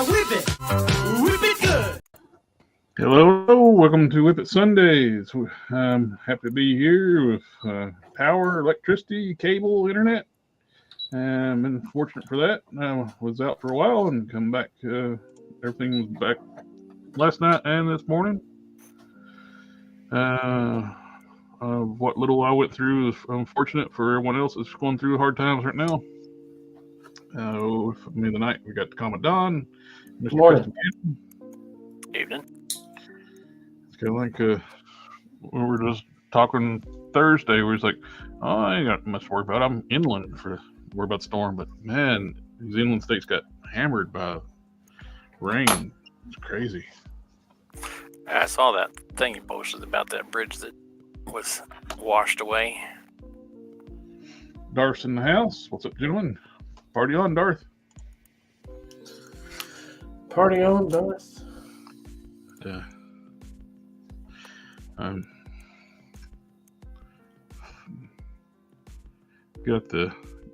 whip it. Whip it good. Hello, welcome to WIP IT Sundays. I'm happy to be here with power, electricity, cable, internet. I've been fortunate for that. I was out for a while and come back. Everything was back last night and this morning. What little I went through is unfortunate for everyone else that's going through hard times right now. For me, the night we got the Comet Don, Mr. Morning. Evening. It's kind of like we were just talking Thursday. We was like, "Oh, I ain't got much to worry about. I'm inland for worry about the storm." But man, these inland states got hammered by rain. It's crazy. I saw that thing you posted about that bridge that was washed away. Darth's in the house. What's up, gentlemen? Party on, Darth. Party on, Darth. Got the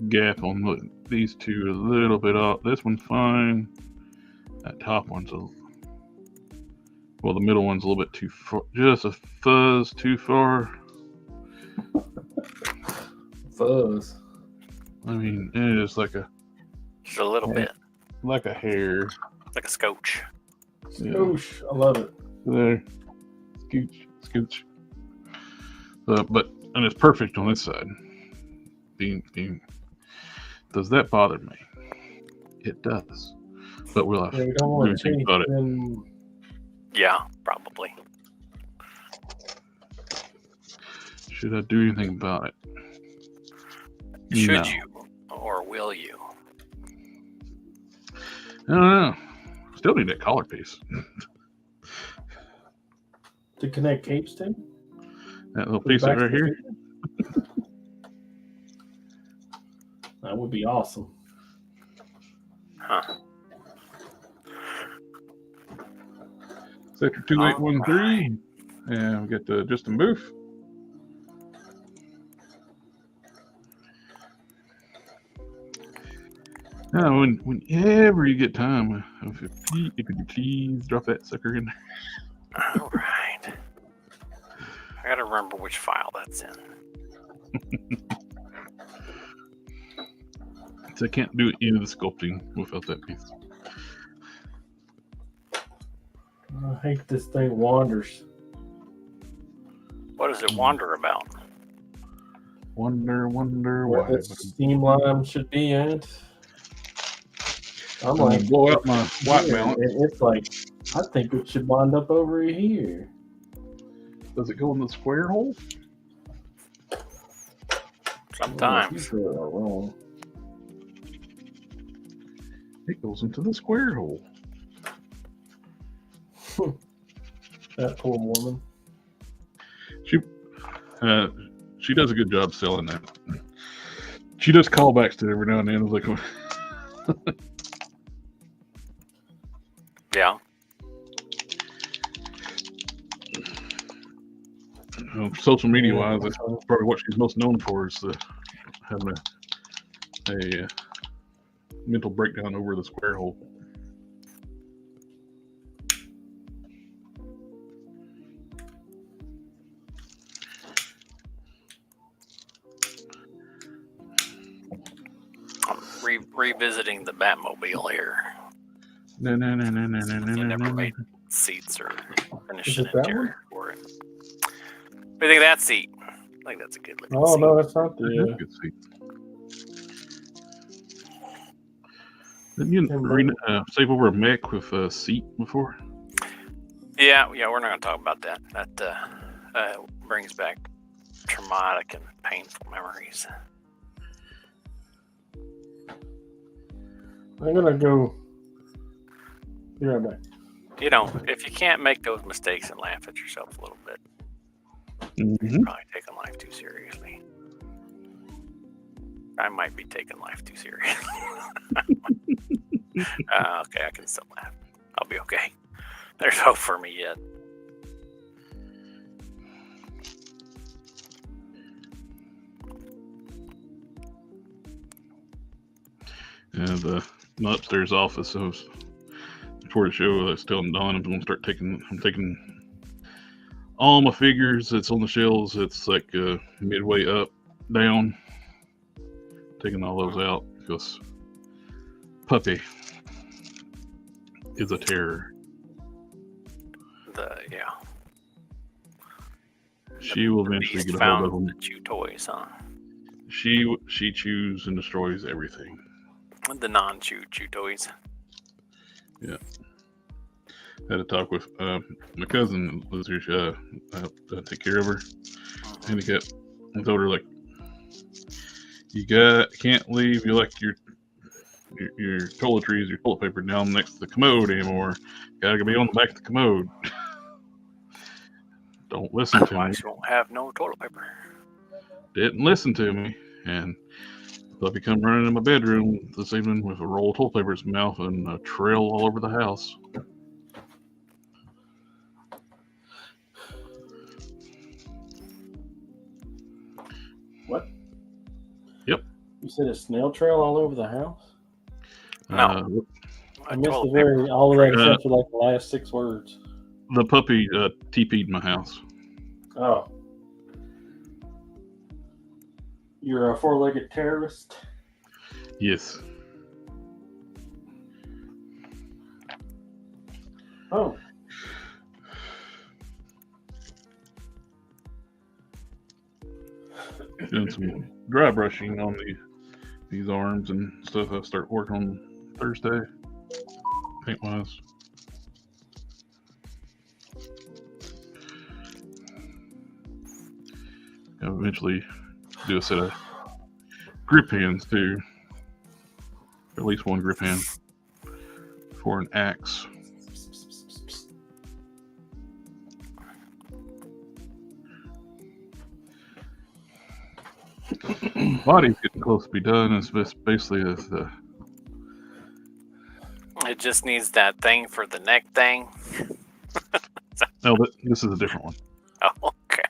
gap on these two a little bit off. This one's fine. That top one's the middle one's a little bit too far, just a fuzz too far. Fuzz. I mean, it's like Just a little bit. Like a hair. Like a scotch. Yeah. Oosh, I love it. There. Scooch. And it's perfect on this side. Does that bother me? It does. But we'll have We don't want to change about it. them. Yeah, probably. Should I do anything about it? Should No. you? Or will you? I don't know. Still need that collar piece. To connect capes to? That little piece right here. That would be awesome. Huh. Sector 2813. And we get the just a booth. Now, whenever you get time, if you could please drop that sucker in there. All right. I gotta remember which file that's in. So I can't do any of the sculpting without that piece. I hate this thing wanders. What does it wander about? Wonder Where why. the steam line should be at. I'm I'm like, gonna blow out my white here, balance. and it's like, I think it should wind up over here. Does it go in the square hole? Sometimes. Wrong. It goes into the square hole. That poor woman. She does a good job selling that. She does callbacks to it every now and then. I was like, Yeah. social media wise, that's probably what she's most known for is having a mental breakdown over the square hole. I'm revisiting the Batmobile here. No. You never made seats or finished an Is it that interior for it. What do you think of that seat? I think that's a good looking Oh seat. no, that's not That's a the. good seat. Didn't you save over a mech with a seat before? Yeah, we're not going to talk about that. That brings back traumatic and painful memories. I'm gonna go. Be right back. You know, if you can't make those mistakes and laugh at yourself a little bit, you're probably taking life too seriously. I might be taking life too seriously. Okay, I can still laugh. I'll be okay. There's hope for me yet. And my upstairs office, I was for the show that's still done. I'm gonna start taking. I'm taking all my figures that's on the shelves. It's like midway up, down. Taking all those out because Puppy is a terror. She will eventually get a hold of them. The chew toys, huh? She chews and destroys everything. The non-chew toys. Yeah. Had a talk with my cousin lives here. I take care of her. Handicapped. I told her like, can't leave your toiletries, your toilet paper down next to the commode anymore. Gotta be on the back of the commode. Don't listen to me. Otherwise you won't have no toilet paper. Didn't listen to me, and Puppy come running in my bedroom this evening with a roll of toilet paper in his mouth and a trail all over the house. What? Yep. You said a snail trail all over the house? No. I missed all of that except for like the last 6 words. The puppy TP'd my house. Oh. You're a 4-legged terrorist? Yes. Oh. Doing some dry brushing on these arms and stuff. I'll start working on Thursday, paint-wise. I'll eventually do a set of grip hands too. At least one grip hand for an axe. Body's getting close to be done. It's basically the. It just needs that thing for the neck thing. No, this is a different one. Oh, okay.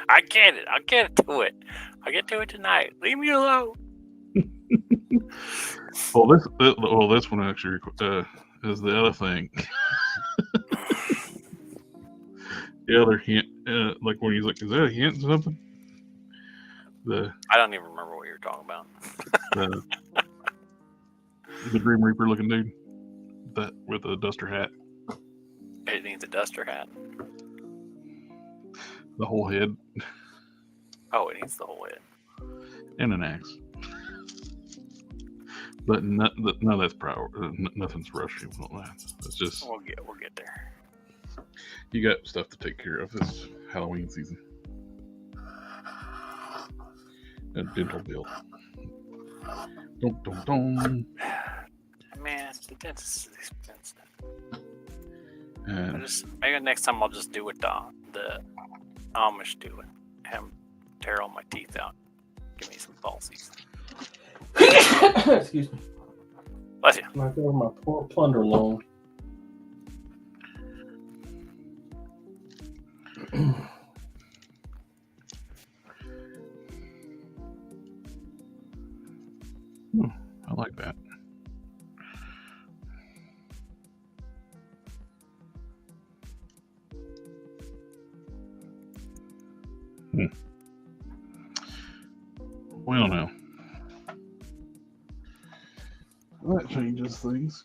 I get it. I'll get to it. I'll get to it tonight. Leave me alone. This one actually is the other thing. The other hint, like when he's like, "Is that a hint or something?" I don't even remember what you're talking about. The Grim Reaper looking dude, that with a duster hat. It needs a duster hat. The whole head. Oh, it needs the whole head. And an axe. But no, that's nothing's rushing on that. It's just we'll get there. You got stuff to take care of. It's Halloween season. A dental bill. Dun. Man, the dentist is expensive. And maybe next time I'll just do what the Amish do and have them tear all my teeth out. Give me some falsies. Excuse me. Bless you. My poor plunder loan. I like that. Well, now that changes things.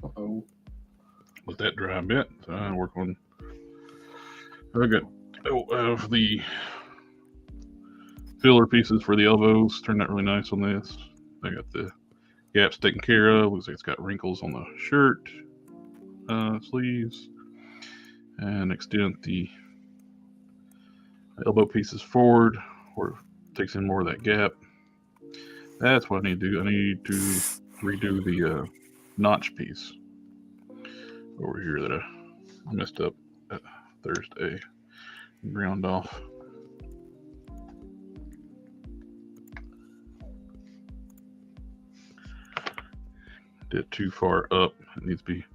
Uh-oh. Let that dry a bit. So I work on. I got the filler pieces for the elbows. Turned out really nice on this. I got the gaps taken care of. Looks like it's got wrinkles on the shirt sleeves, and extend the elbow pieces forward, or takes in more of that gap. That's what I need to do. I need to redo the notch piece over here that I messed up Thursday. Ground off. Did too far up. It needs to be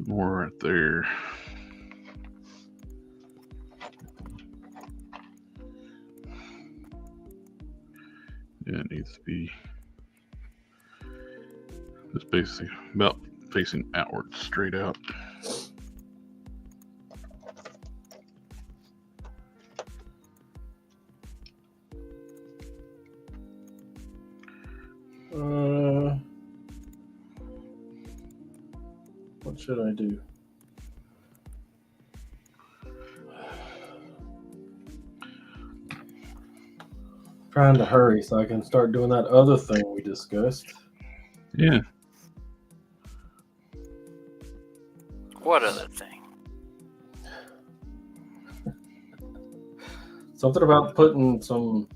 more right there. Yeah, it needs to be just basically about facing outward, straight out. What should I do? Trying to hurry so I can start doing that other thing we discussed. Yeah. What other thing? Something about putting some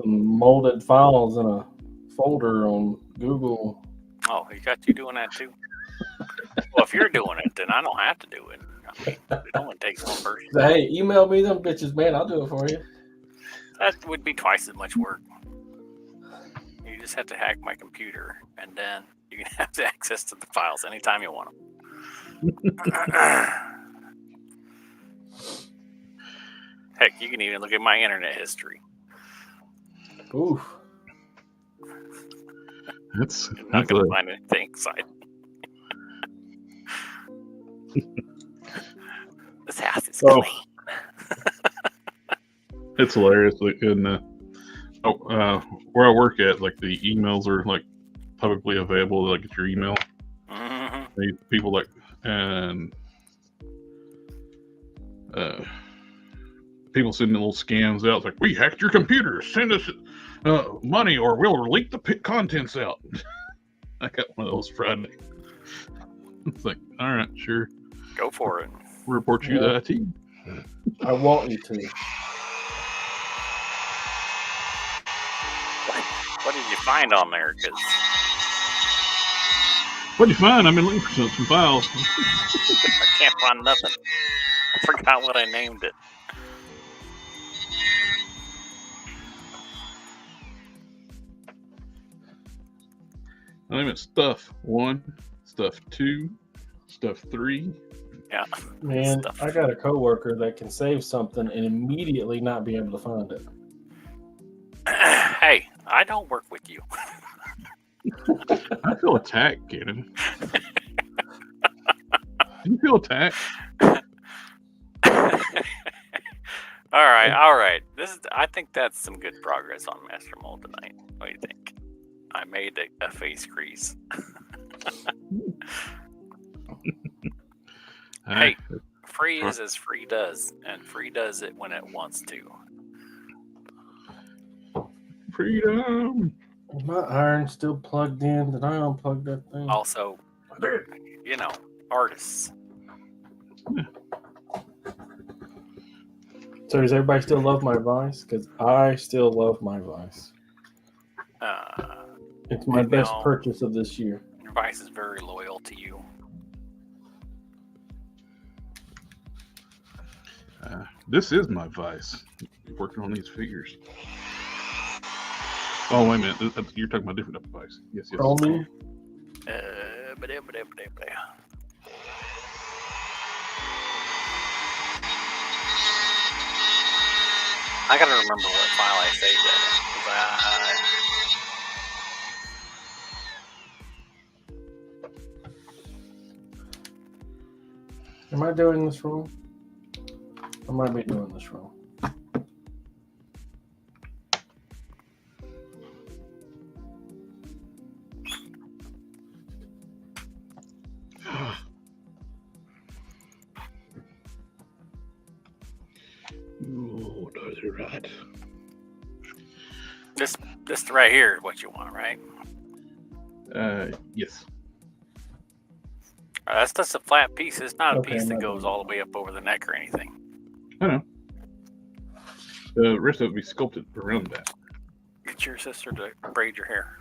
molded files in a folder on Google. Oh, he got you doing that too? Well, if you're doing it, then I don't have to do it. I mean, it only takes one person. Hey, email me them bitches, man. I'll do it for you. That would be twice as much work. You just have to hack my computer, and then you can have access to the files anytime you want them. Heck, you can even look at my internet history. Oof. That's You're not going to find anything exciting. This house is clean. It's hilarious. Like in where I work at, like the emails are like publicly available. Like it's your email. Mm-hmm. People like and people sending little scams out. It's like, we hacked your computer. Send us money, or we'll leak the contents out. I got one of those Friday. It's like, all right, sure, go for it. We'll report you to IT. I want you to. What did you find on there? What'd you find? I've been looking for some files. I can't find nothing. I forgot what I named it. I named it Stuff 1, Stuff 2, Stuff 3. Yeah. Man, Stuff. I got a coworker that can save something and immediately not be able to find it. Hey, I don't work with you. I feel attacked, Cannon. Do you feel attacked? All right. I think that's some good progress on Master Mold tonight. What do you think? I made a face crease. Hey, free is as free does, and free does it when it wants to. Freedom. Is my iron still plugged in? Did I unplug that thing? Also, you know, artists. So does everybody still love my Vice? Because I still love my Vice. It's my best purchase of this year. Your Vice is very loyal to you. This is my Vice. Working on these figures. Oh, wait a minute. You're talking about a different type of Vice. Yes. Chromium? I gotta remember what file I saved that. Am I doing this wrong? I might be doing this wrong. Oh, those are right. This right here is what you want, right? Yes. That's just a flat piece. It's not a Okay, piece that I'm goes not all the way up over the neck or anything. I know. The rest of it will be sculpted around that. Get your sister to braid your hair.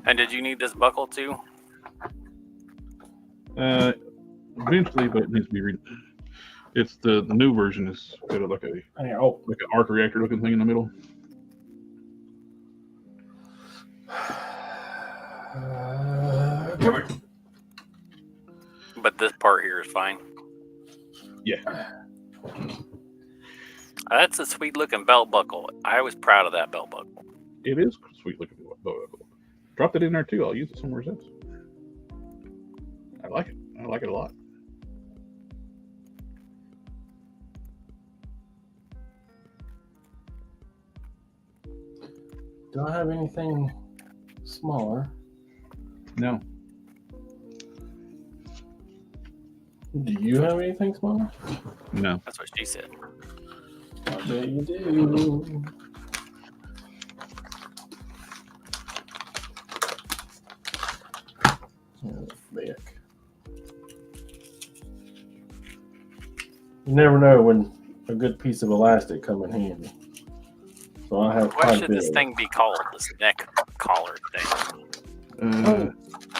And did you need this buckle too? Eventually, but it needs to be It's the new version is got like an arc reactor looking thing in the middle. But this part here is fine. Yeah. That's a sweet looking belt buckle. I was proud of that belt buckle. It is sweet looking. Drop it in there too. I'll use it somewhere else. I like it. I like it a lot. Do I have anything smaller? No. Do you have anything smaller? No. That's what she said. I bet you do. Thick. You never know when a good piece of elastic come in handy. So I have What quite a should bit. this thing be called? This neck collar thing.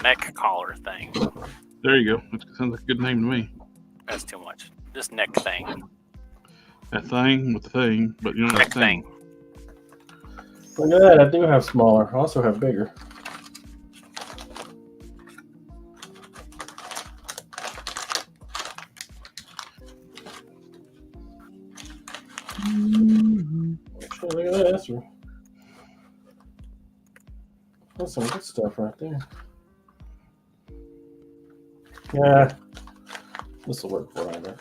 Neck collar thing. There you go. That sounds like a good name to me. That's too much. Just neck thing. That thing with the thing, but you know Neck that thing. Look at that, I do have smaller. I also have bigger. Look at that. That's some good stuff right there. Yeah, this will work for right now.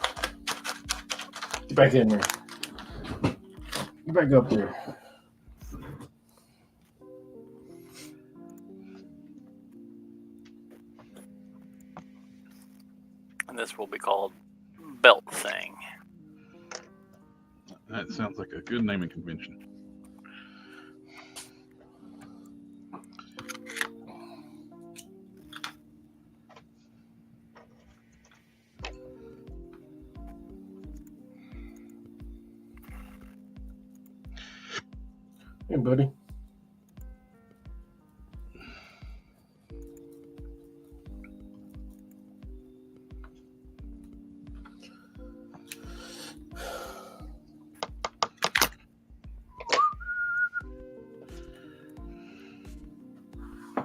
Get back in there. Get back up there. And this will be called belt thing. That sounds like a good naming convention. Hey, buddy. I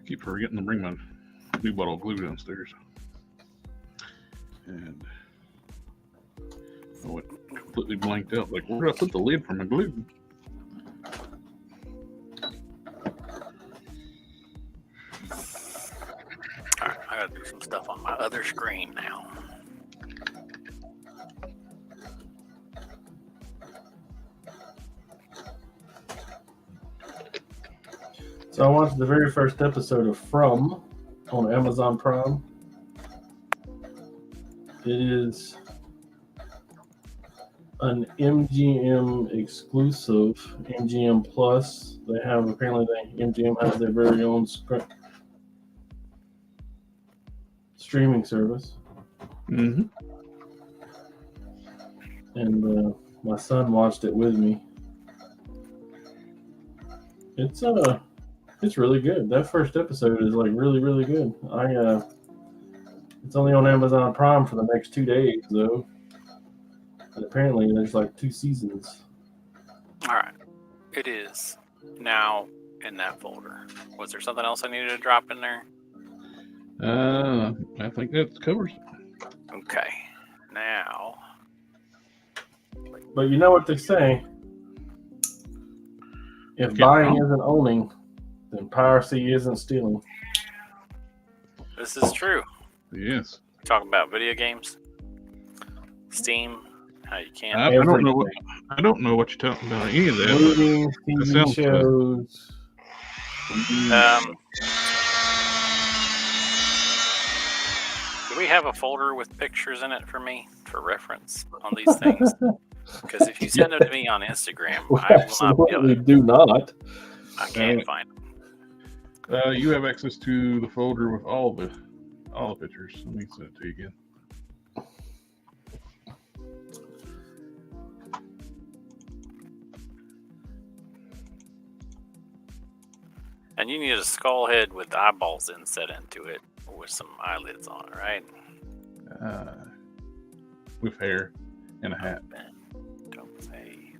keep forgetting to bring my new bottle of glue downstairs. And oh, it completely blanked out. Like, where did I put the lid for my glue? Alright, I gotta do some stuff on my other screen now. So I watched the very first episode of From on Amazon Prime. It is an MGM exclusive, MGM Plus. They have apparently MGM has their very own streaming service, Mm-hmm. and my son watched it with me. It's really good. That first episode is like really, really good. It's only on Amazon Prime for the next 2 days though. And apparently there's like 2 seasons. Alright. It is now in that folder. Was there something else I needed to drop in there? I think that covers it. Okay. Now. But you know what they say? If buying isn't owning, then piracy isn't stealing. This is true. Yes. Talking about video games, Steam, how you can't. I don't know what you're talking about. Any of that. Movies, TV sounds shows. Do we have a folder with pictures in it for me for reference on these things? Because if you send them to me on Instagram, We I will not be able absolutely to. do not. I can't find them. You have access to the folder with all the pictures. Let me send it to you again. And you need a skull head with eyeballs inset into it with some eyelids on it, right? With hair and a hat. Don't save.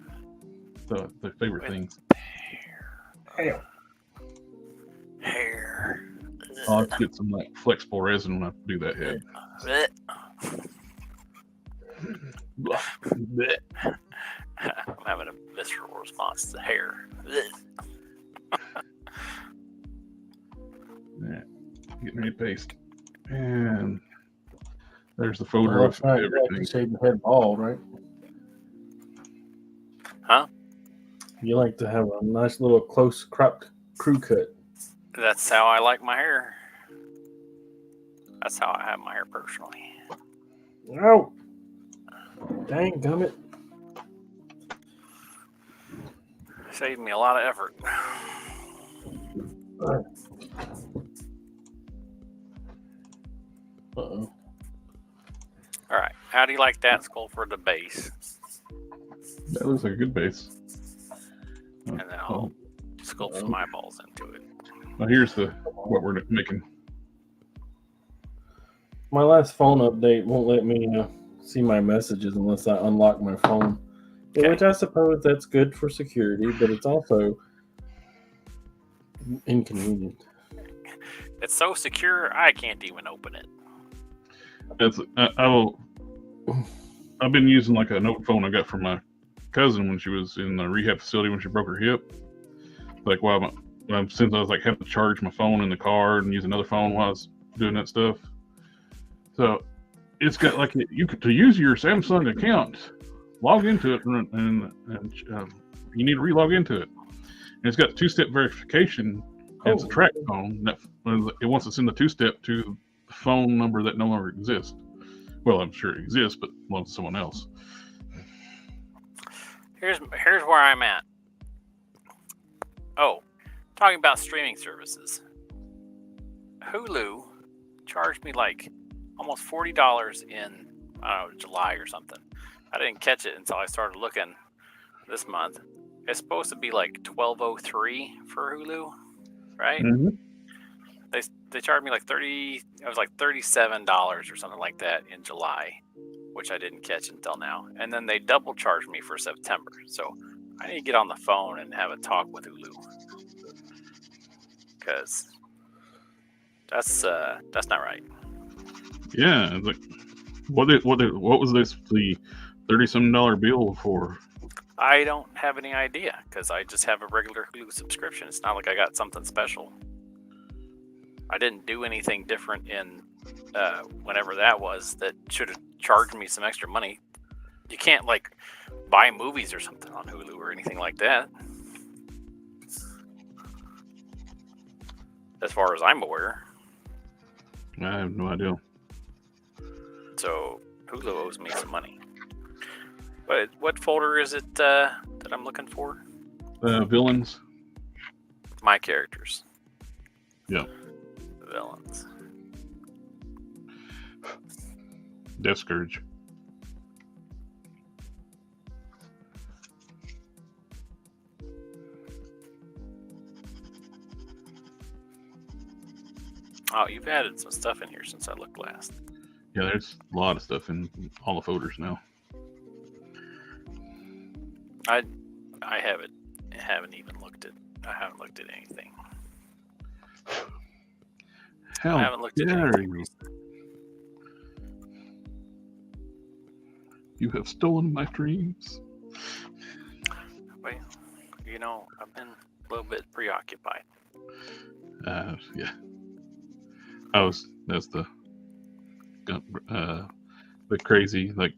The favorite With things. Hair. I'll have to get some like flexible resin when I do that head. Blech. I'm having a visceral response to hair. Yeah, getting ready to paste. And there's the folder Well, of that's right. You like everything. to shave your head bald, right? Huh? You like to have a nice little close cropped crew cut. That's how I like my hair. That's how I have my hair personally. Oh, dang gummit. Saved me a lot of effort. Uh-oh. All right. How do you like that skull for the base? That looks like a good base. And then I'll sculpt some eyeballs into it. Well, here's what we're making. My last phone update won't let me see my messages unless I unlock my phone. Okay. Which I suppose that's good for security, but it's also inconvenient. It's so secure, I can't even open it. I've been using like a note phone I got from my cousin when she was in the rehab facility when she broke her hip. Like since I was like having to charge my phone in the car and use another phone while I was doing that stuff. So it's got like you could to use your Samsung account, log into it and you need to re-log into it. And it's got two-step verification. And it's a track phone that it wants to send the two-step to the phone number that no longer exists. Well, I'm sure it exists, but belongs to someone else. Here's where I'm at. Oh, talking about streaming services. Hulu charged me like almost $40 in, I don't know, July or something. I didn't catch it until I started looking this month. It's supposed to be like $12.03 for Hulu, right? Mm-hmm. They charged me like it was like $37 or something like that in July, which I didn't catch until now. And then they double charged me for September. So I need to get on the phone and have a talk with Hulu. Because that's not right. Yeah, it's like what was this the $30-some bill for? I don't have any idea because I just have a regular Hulu subscription. It's not like I got something special. I didn't do anything different in whenever that was that should have charged me some extra money. You can't like buy movies or something on Hulu or anything like that. As far as I'm aware. I have no idea. So Hulu owes me some money. But what folder is it that I'm looking for? Villains. My characters. Yeah. Villains. Death Scourge. Oh, you've added some stuff in here since I looked last. Yeah, there's a lot of stuff in all the folders now. I haven't even looked at. I haven't looked at anything. How I haven't looked at dare anything you? recently. You have stolen my dreams. Well, you know, I've been a little bit preoccupied. Yeah. That's the crazy, like,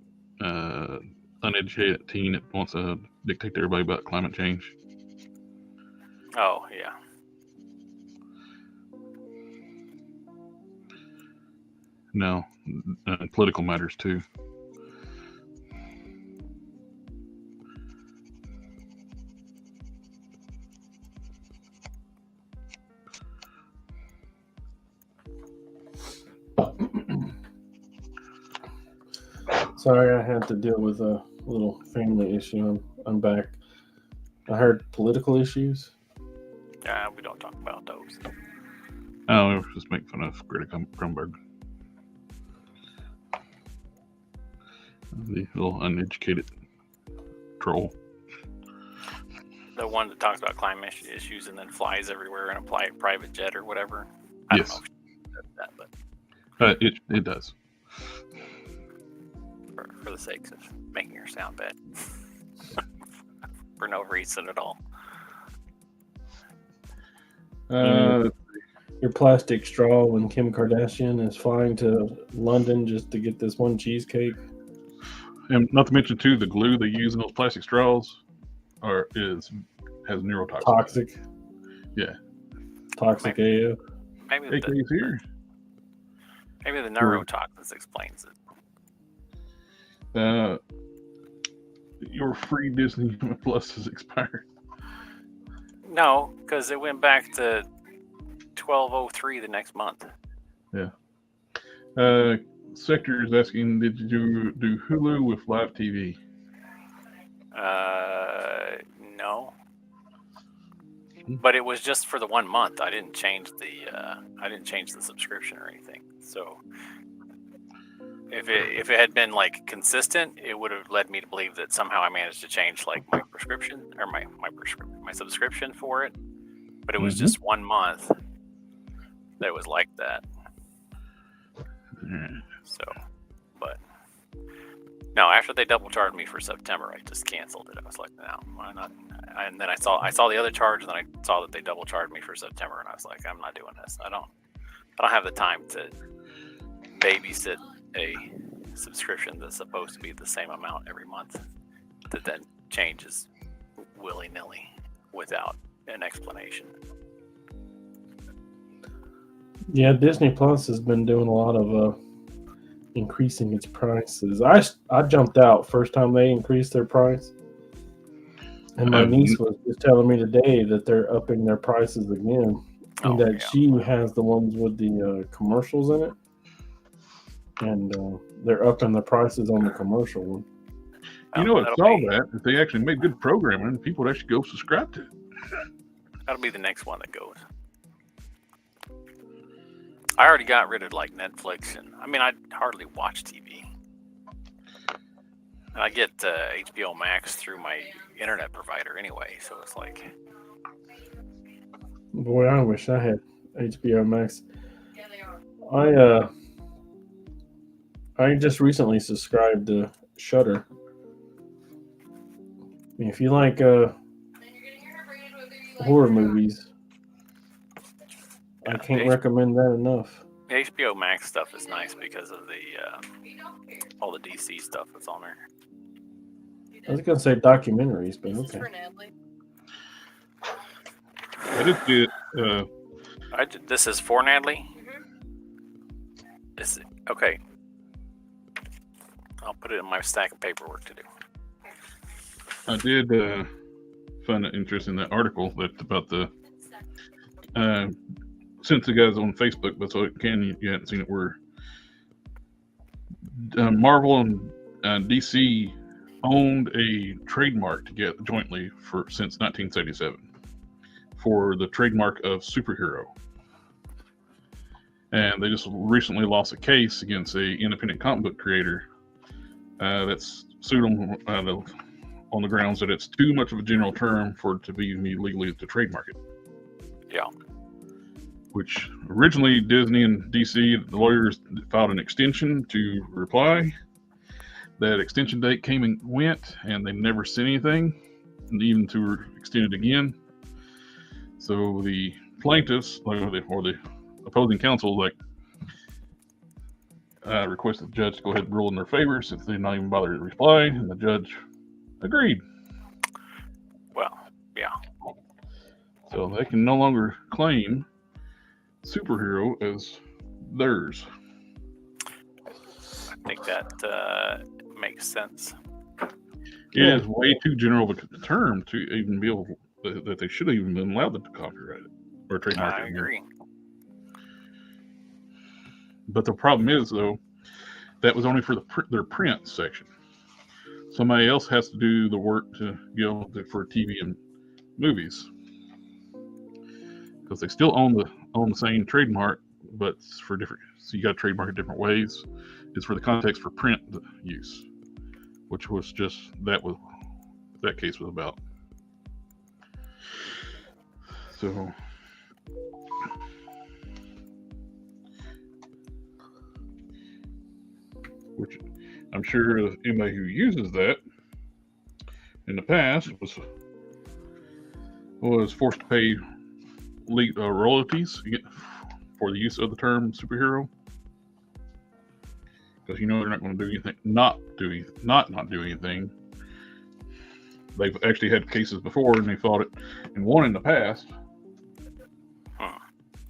uneducated teen that wants to dictate to everybody about climate change. Oh, yeah. No, political matters too. Sorry, I had to deal with a little family issue. I'm back. I heard political issues. Yeah, we don't talk about those. Oh, we just make fun of Greta Thunberg. The little uneducated troll. The one that talks about climate issues and then flies everywhere in a private jet or whatever. I Yes. don't know if she does that, but It does. for the sake of making her sound bad. For no reason at all. Your plastic straw when Kim Kardashian is flying to London just to get this one cheesecake. And not to mention too, the glue they use in those plastic straws has neurotoxin. Toxic. Yeah. Toxic AF. Maybe AK's here. Maybe the neurotoxins explains it. Your free Disney Plus has expired. No, because it went back to 12/03 the next month. Yeah. Sector is asking, did you do Hulu with live TV? No. But it was just for the 1 month. I didn't change the subscription or anything. So if it had been like consistent, it would have led me to believe that somehow I managed to change like my prescription or my subscription for it. But it was just 1 month that was like that. So, but no, after they double charged me for September, I just canceled it. I was like, no, why not? And then I saw the other charge, and then I saw that they double charged me for September, and I was like, I'm not doing this. I don't have the time to babysit a subscription that's supposed to be the same amount every month that then changes willy-nilly without an explanation. Yeah, Disney Plus has been doing a lot of increasing its prices. I jumped out first time they increased their price, and my niece was just telling me today that they're upping their prices again, and that she has the ones with the commercials in it, and they're upping the prices on the commercial one. You know, it's all that if they actually made good programming, people would actually go subscribe to it. That'll be the next one that goes. I already got rid of like Netflix, and I mean, I hardly watch TV. And I get HBO Max through my internet provider anyway, so it's like. Boy, I wish I had HBO Max. Yeah, they are. I just recently subscribed to Shudder. I mean, if you like horror movies, I can't recommend that enough. The HBO Max stuff is nice because of the all the DC stuff that's on there. I was gonna say documentaries, but okay. I did see it. This is for Natalie. This okay. I'll put it in my stack of paperwork to do. I did find it interesting, that article that's about the since the guys on Facebook, but so it you hadn't seen it, where Marvel and DC owned a trademark together jointly since 1977 for the trademark of superhero, and they just recently lost a case against a independent comic book creator that's sued them on the grounds that it's too much of a general term for it to be legally to trademark it. Yeah. Which originally Disney and DC, the lawyers filed an extension to reply. That extension date came and went, and they never sent anything, and even to extend it again. So the plaintiffs, or the opposing counsel, requested the judge to go ahead and rule in their favor since they did not even bother to reply, and the judge agreed. Well, yeah. So they can no longer claim superhero as theirs. I think that makes sense. It is way too general of a term to even be able that they should have even been allowed to copyright it or trademark it. I agree. But the problem is, though, that was only for their print section. Somebody else has to do the work for TV and movies, because they still own the same trademark, but it's for different. So you got to trademark it different ways. It's for the context for print use, which was just that case was about. So. I'm sure anybody who uses that in the past was forced to pay royalties for the use of the term superhero, because they're not going to do anything, not do anything. They've actually had cases before, and they fought it and won in the past.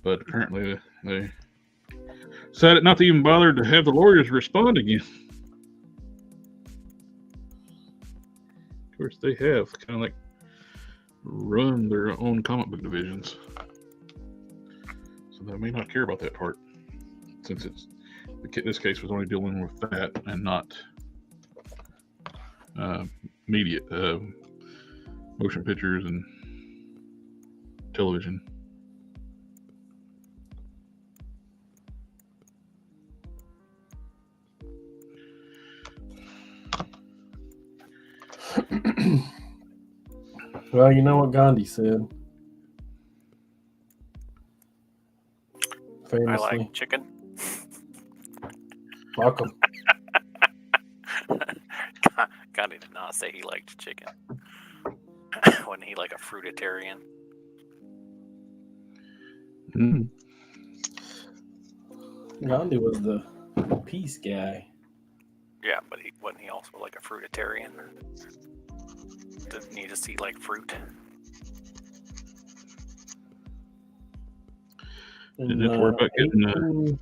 But apparently they decided not to even bother to have the lawyers respond again. Of course, they have kind of like run their own comic book divisions, so they may not care about that part, since this case was only dealing with that and not media, motion pictures and television. Well, you know what Gandhi said. Famously, I like chicken. Fuck 'em. Gandhi did not say he liked chicken. Wasn't he like a fruitarian? Mm. Gandhi was the peace guy. Yeah, but wasn't he also like a fruitarian? Didn't he just eat like fruit? Didn't have to worry about getting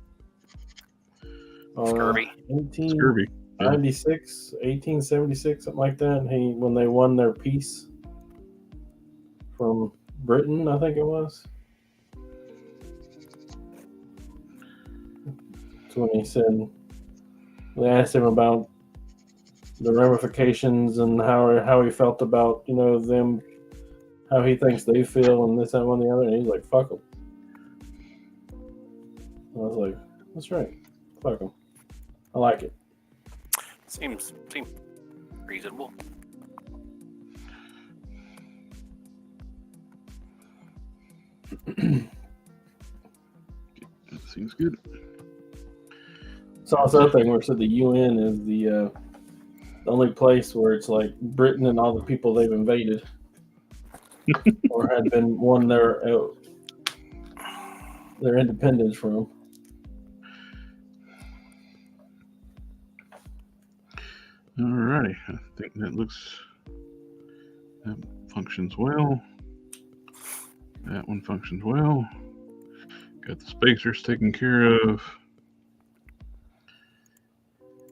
Scurvy. 1896, 1876, something like that. When they won their peace from Britain, I think it was. That's when he said, they asked him about the ramifications and how he felt about, them, how he thinks they feel, and this, that, one, the other. And he's like, fuck them. I was like, that's right. Fuck them. I like it. Seems reasonable. Seems good. Saw this other thing where it said the UN is the only place where it's like Britain and all the people they've invaded or had been won their independence from. Alrighty, I think that functions well. That one functions well. Got the spacers taken care of.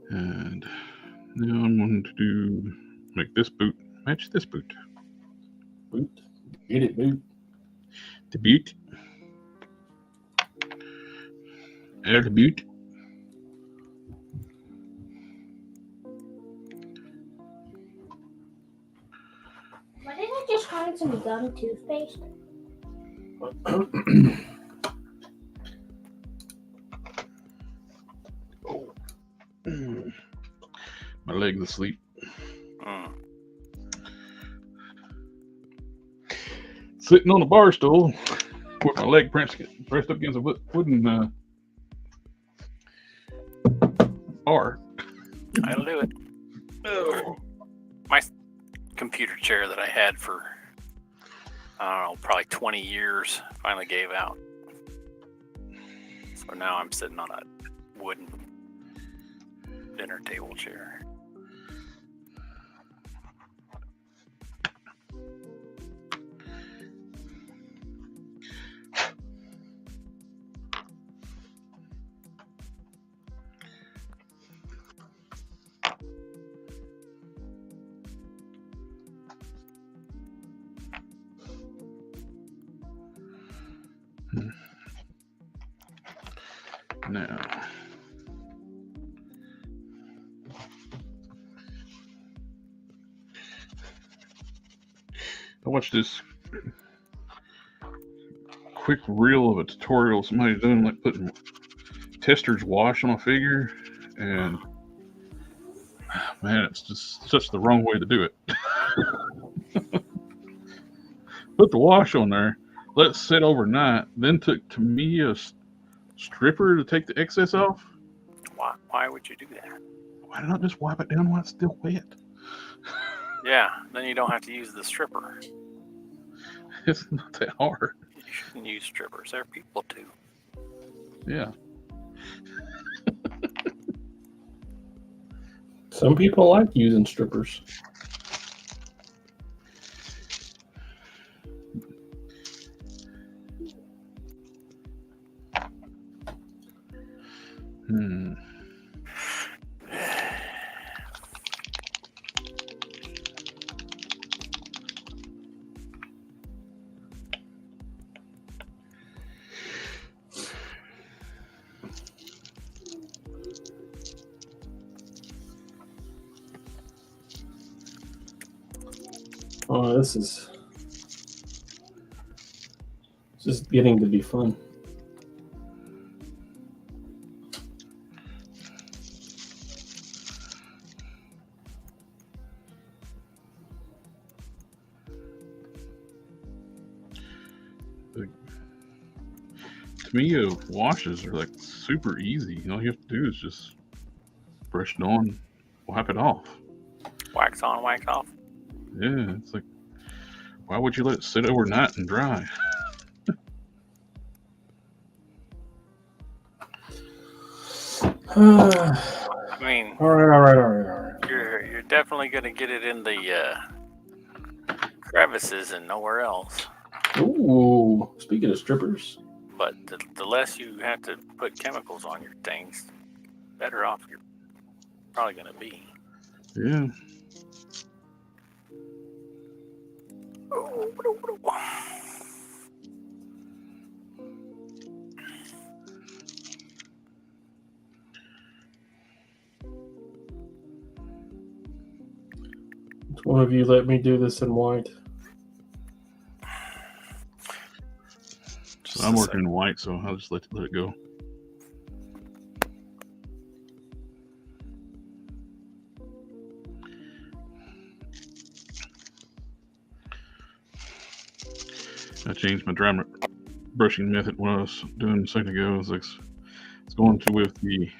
And now I'm going to make this boot match this boot. Boot. Get it, boot. The boot. Add the boot. Why did I just find some gum toothpaste? My leg's asleep. Sitting on a bar stool with my leg pressed up against a wooden bar. That'll do it. Oh. My computer chair that I had for, I don't know, probably 20 years finally gave out. So now I'm sitting on a wooden dinner table chair. Now, I watched this quick reel of a tutorial somebody's doing, like putting tester's wash on a figure, and man, it's just such the wrong way to do it. Put the wash on there, let it sit overnight, then took to me a stripper to take the excess off. Why would you do that? why did I not just wipe it down while it's still wet? Yeah, then you don't have to use the stripper. It's not that hard. You shouldn't use strippers. There are people too. Yeah. Some people like using strippers. Oh, this is just getting to be fun. To me, washes are like super easy. All you have to do is just brush it on, wipe it off. Wax on, wax off. Yeah, it's like, why would you let it sit overnight and dry? I mean, All right. you're definitely gonna get it in the crevices and nowhere else. Ooh, speaking of strippers, But the less you have to put chemicals on your things, better off you're probably gonna be. Yeah. one of you let me do this in white. So I'm working in white, so I'll just let it go. I changed my dry brushing method when I was doing a second ago. It's like it's going to with the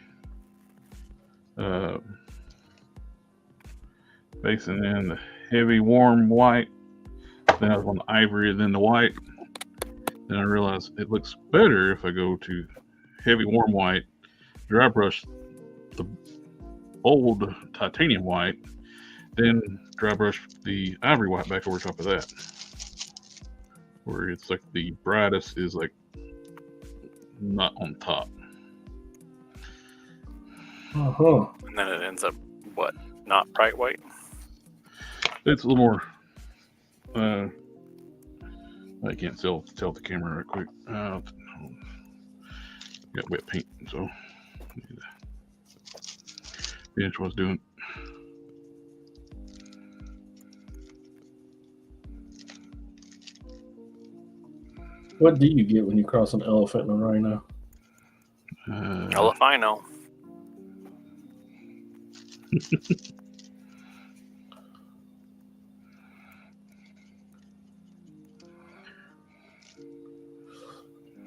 facing in the heavy warm white. Then I was on the ivory, and then the white. Then I realized it looks better if I go to heavy warm white, dry brush the old titanium white, then dry brush the ivory white back over top of that. Where it's like the brightest is like not on top. Uh-huh. And then it ends up, what, not bright white? It's a little more. I can't tell the camera right quick. Got wet paint, so I need to finish what I was doing. What do you get when you cross an elephant and a rhino? Hell if I know.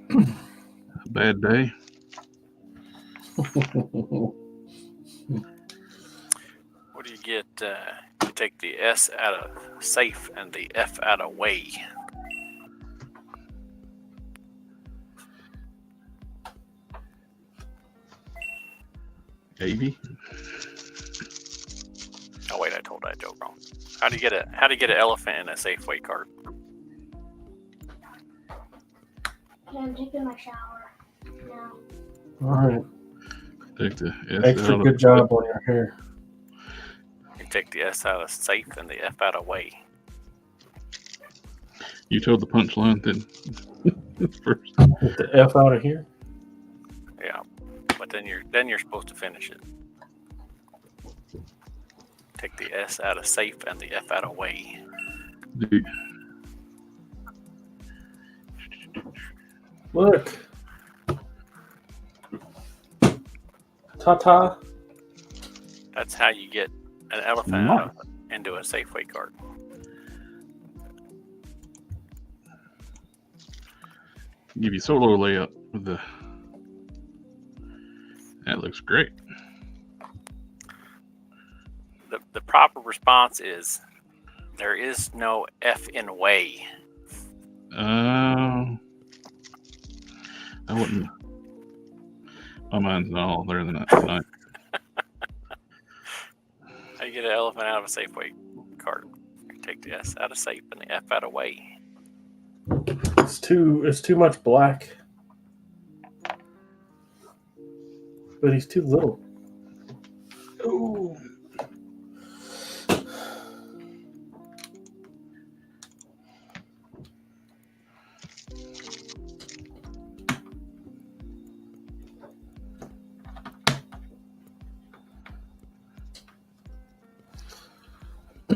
A bad day. What do you get? You take the S out of safe and the F out of way. Maybe. Oh wait, I told that joke wrong. How do you get an elephant in a Safeway cart? I'm taking my shower now. All right. Take the S Extra out good of, job on your hair. You take the S out of safe and the F out of way. You told the punchline then first. Get the F out of here. Yeah, but then you're supposed to finish it. Take the S out of safe and the F out of way. Look. Ta-ta. That's how you get an elephant Nice. into a Safeway cart. Give you solo layup with the. That looks great. the proper response is there is no effing way. I wouldn't. My mind's not all there tonight. How you get an elephant out of a Safeway cart? You take the S out of safe and the F out of way. It's too much black. But he's too little. Ooh.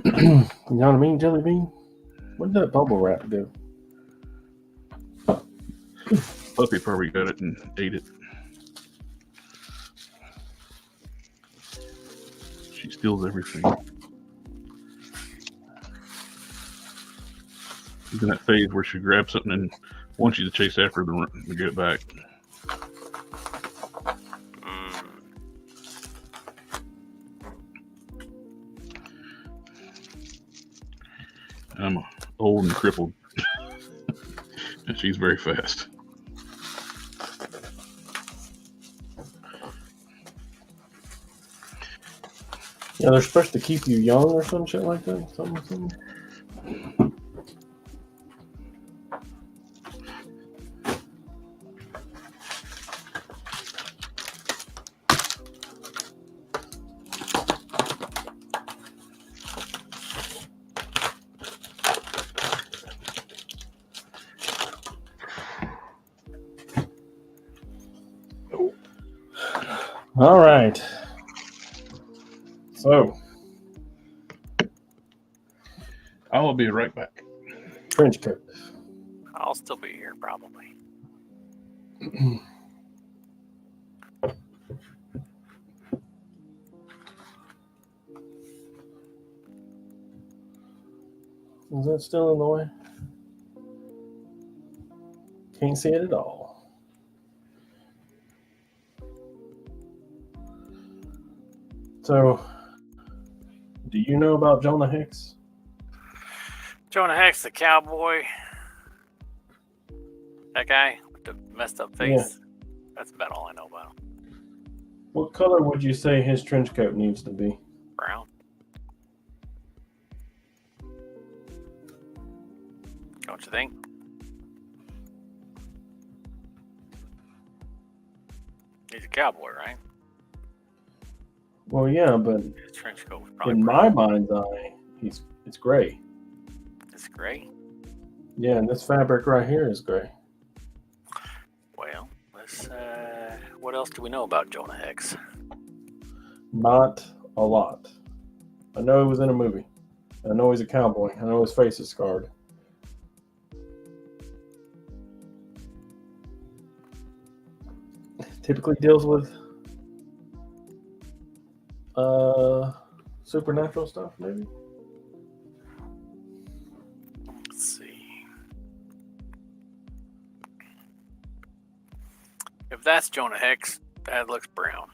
You know what I mean, Jelly Bean? What did that bubble wrap do? Puppy probably got it and ate it. She steals everything. She's in that phase where she grabs something and wants you to chase after her to get it back. I'm old and crippled, and she's very fast. Yeah, they're supposed to keep you young or some shit like that. Something. All right. So, I'll be right back. trench coat. I'll still be here probably. Is that still in the way? Can't see it at all. So, do you know about Jonah Hex? Jonah Hex, the cowboy. That guy with the messed up face. Yeah. That's about all I know about him. What color would you say his trench coat needs to be? Brown. Don't you think? He's a cowboy, right? Well, yeah, but His trench coat was probably in brown. my mind's eye, it's gray. It's gray. Yeah, and this fabric right here is gray. Well, let's. What else do we know about Jonah Hex? Not a lot. I know he was in a movie. I know he's a cowboy. I know his face is scarred. Typically deals with supernatural stuff, maybe. Let's see. If that's Jonah Hex, that looks brown.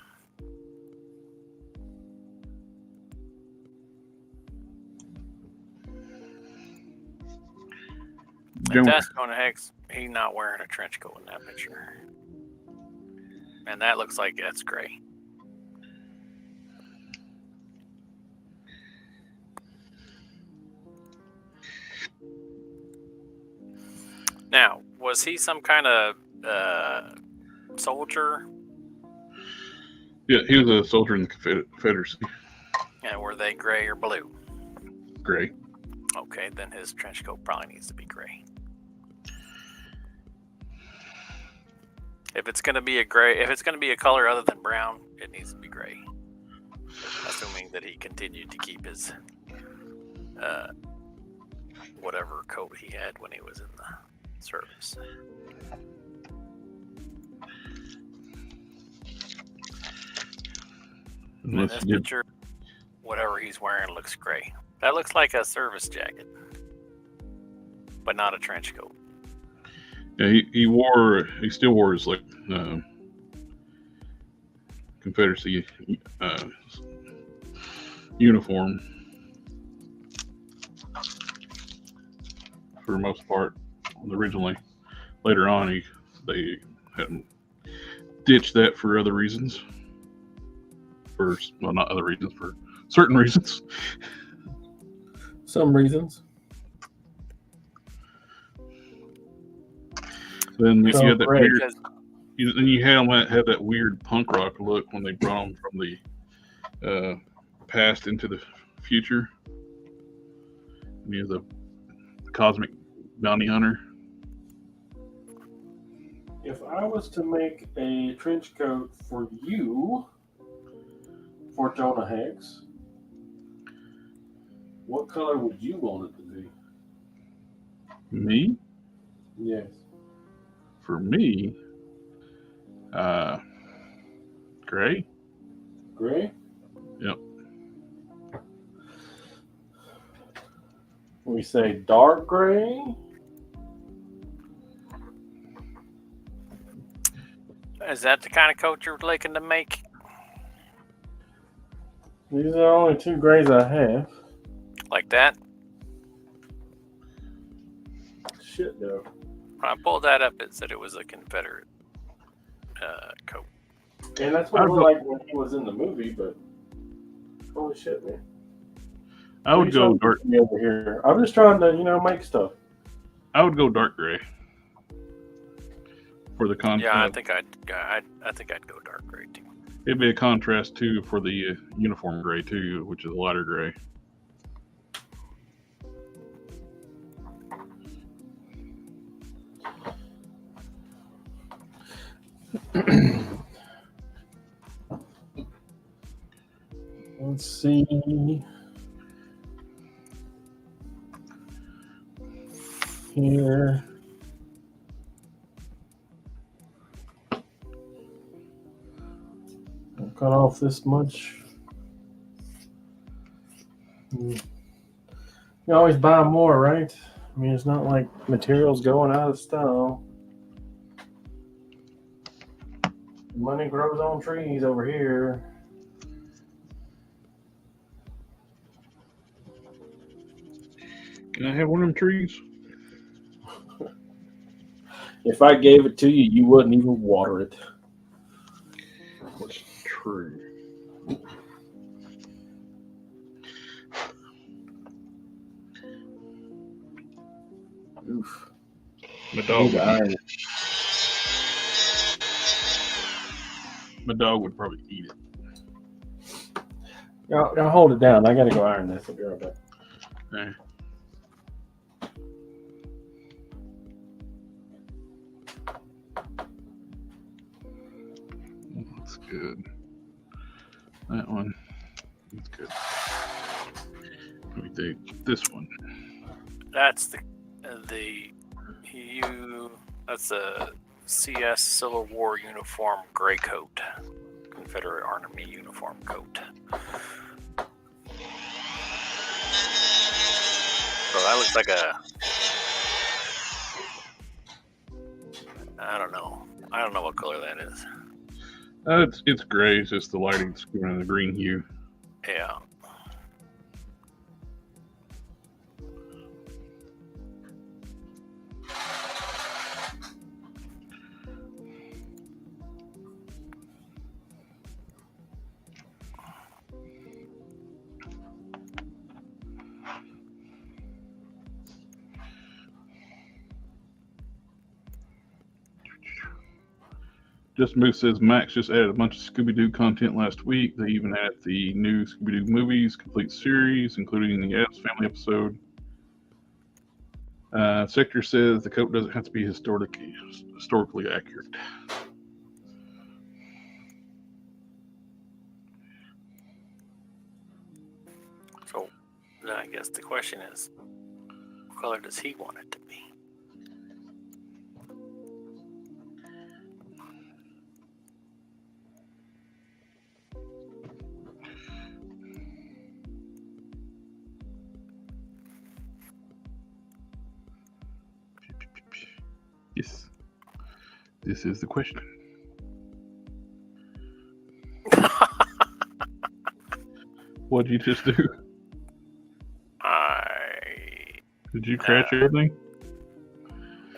If that's Jonah Hex, he's not wearing a trench coat in that picture. And that looks like that's gray. Now, was he some kind of soldier? Yeah, he was a soldier in the Confederacy. And were they gray or blue? Gray. Okay, then his trench coat probably needs to be gray. If it's gonna be a gray, if it's gonna be a color other than brown, it needs to be gray. Assuming that he continued to keep his whatever coat he had when he was in the service. In this picture, whatever he's wearing looks gray. That looks like a service jacket, but not a trench coat. Yeah, he still wore his like uniform for the most part. Originally, later on, they had ditched that for other reasons. Well, not other reasons, for certain reasons. Some reasons. Then you So had that great. weird. Then you had that weird punk rock look when they brought them from the past into the future. And you have the cosmic bounty hunter. If I was to make a trench coat for you, for Jonah Hex, what color would you want it to be? Me? Yes. For me, gray. Gray? Yep. We say dark gray? Is that the kind of coat you're looking to make? These are only two grays I have. Like that? Shit, no. When I pulled that up, it said it was a Confederate coat. And that's what it looked like when he was in the movie, but holy shit, man. I would go dark. Over here. I'm just trying to, make stuff. I would go dark gray for the contrast. Yeah, I think I'd go dark gray too. It'd be a contrast too for the uniform gray too, which is a lighter gray. Let's see. Here. I'll cut off this much. You always buy more, right? I mean, it's not like materials going out of style. Money grows on trees over here. Can I have one of them trees? If I gave it to you, you wouldn't even water it. That's true. Oof. My dog would probably eat it. Now hold it down. I gotta go iron this. I'll be right back. Okay. That's good. That one. That's good. Let me take this one. That's that's a CS Civil War uniform gray coat, Confederate Army uniform coat. So that looks like I don't know what color that is. It's gray. It's just the lighting's giving it a green hue. Yeah. Just Moose says Max just added a bunch of Scooby-Doo content last week. They even added the new Scooby-Doo movies complete series, including the Aves family episode. Sector says the coat doesn't have to be historically accurate. So I guess the question is, what color does he want it to be? Yes, this is the question. What'd you just do? Did you crash everything?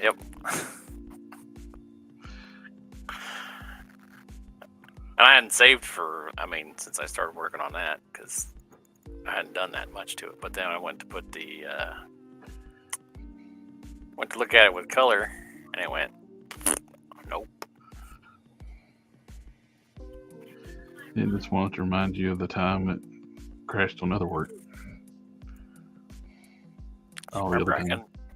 Yep. And I hadn't saved since I started working on that, because I hadn't done that much to it. But then I went to put went to look at it with color, and it went, nope. It just wanted to remind you of the time it crashed on other work. Remember,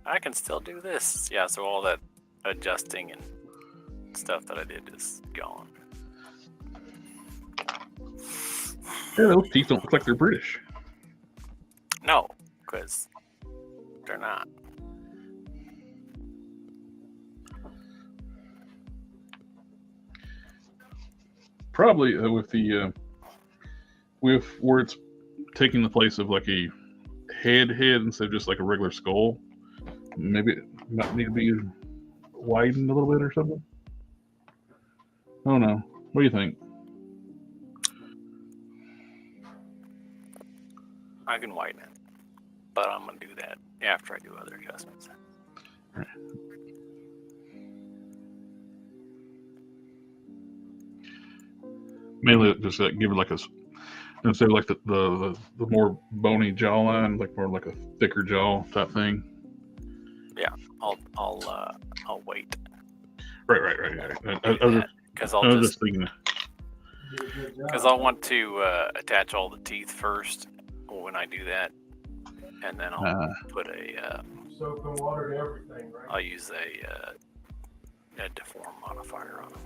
I can still do this. Yeah, so all that adjusting and stuff that I did is gone. Yeah, those teeth don't look like they're British. No, because they're not. Probably with where it's taking the place of like a head instead of just like a regular skull. Maybe it might need to be widened a little bit or something. I don't know. What do you think? I can widen it, but I'm going to do that after I do other adjustments. Right. Mainly just give it like instead of like the more bony jawline, like more like a thicker jaw type thing. Yeah, I'll wait. Right. Because I was just thinking. Because I'll want to attach all the teeth first when I do that, and then I'll put a Soap and water to everything, right? I'll use a deform modifier on them.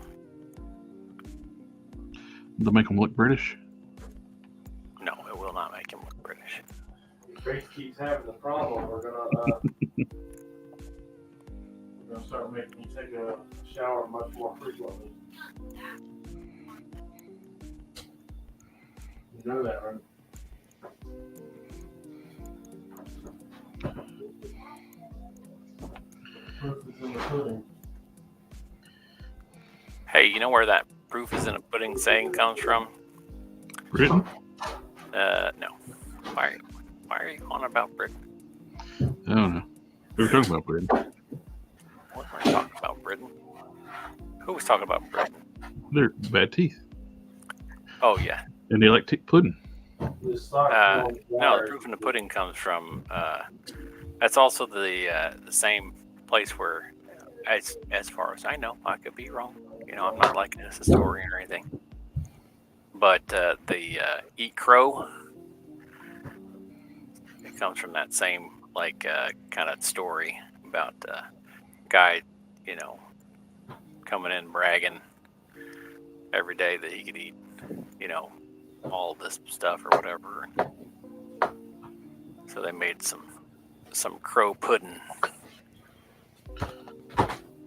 To make them look British? No, it will not make him look British. If Grace keeps having the problem, we're gonna start making you take a shower much more frequently. You know that, right? Proof is in the pudding. Hey, you know where that proof is in a pudding saying comes from? Britain? No. Why are you on about Britain? I don't know. We were talking about Britain. What were we talking about, Britain? Who was talking about Britain? They're bad teeth. Oh, yeah. And they like pudding. No, the proof in the pudding comes from, that's also the same place where, as far as I know, I could be wrong. You know, I'm not like a historian or anything. But the eat crow, it comes from that same, kind of story about guy, coming in bragging every day that he could eat, all this stuff or whatever. So they made some crow pudding.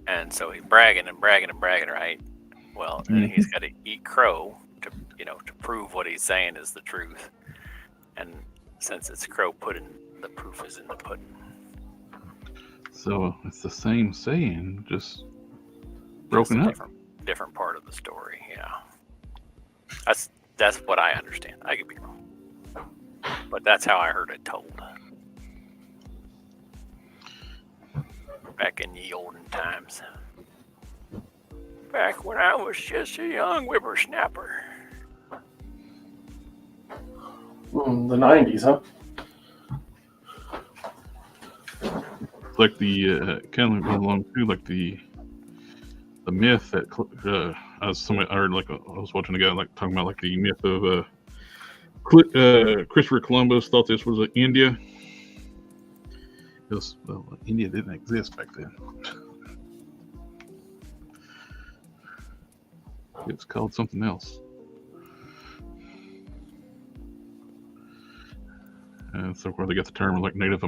And so he's bragging, right? Well, then he's got to eat crow to prove what he's saying is the truth. And since it's crow pudding, the proof is in the pudding. So it's the same saying, just broken up. Different part of the story, yeah. That's what I understand. I could be wrong, but that's how I heard it told. Back in the olden times. Back when I was just a young whippersnapper. The 90s, huh? Like the kind of along too, like the myth that I was watching a guy talking about the myth of Christopher Columbus thought this was India. India didn't exist back then. It's called something else. And so where they get the term native,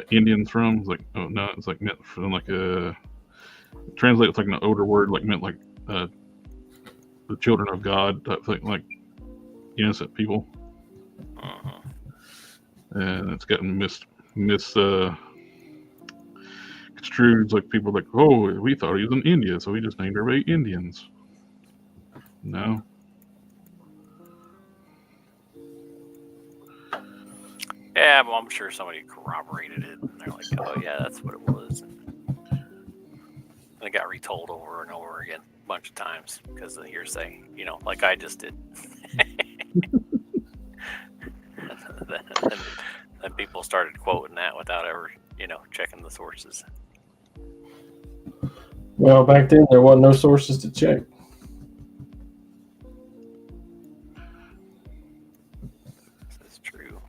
Indians from, it's meant from translate like an older word, meant the children of God type thing, innocent people. And it's gotten misconstrued, people we thought he was in India, so we just named everybody Indians. No. Yeah, well, I'm sure somebody corroborated it, and they're like, "Oh yeah, that's what it was." And it got retold over and over again a bunch of times because of the hearsay. Like I just did. then people started quoting that without ever, checking the sources. Well, back then there wasn't no sources to check. This is true.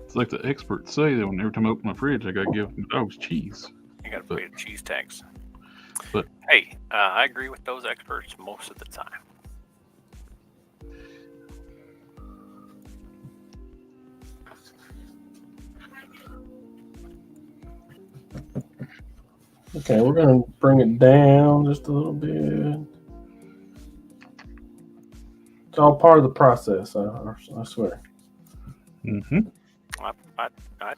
It's like the experts say that when every time I open my fridge, I gotta give my dogs cheese. You got to pay the cheese tax. But hey, I agree with those experts most of the time. Okay, we're going to bring it down just a little bit. It's all part of the process, I swear. mm-hmm. I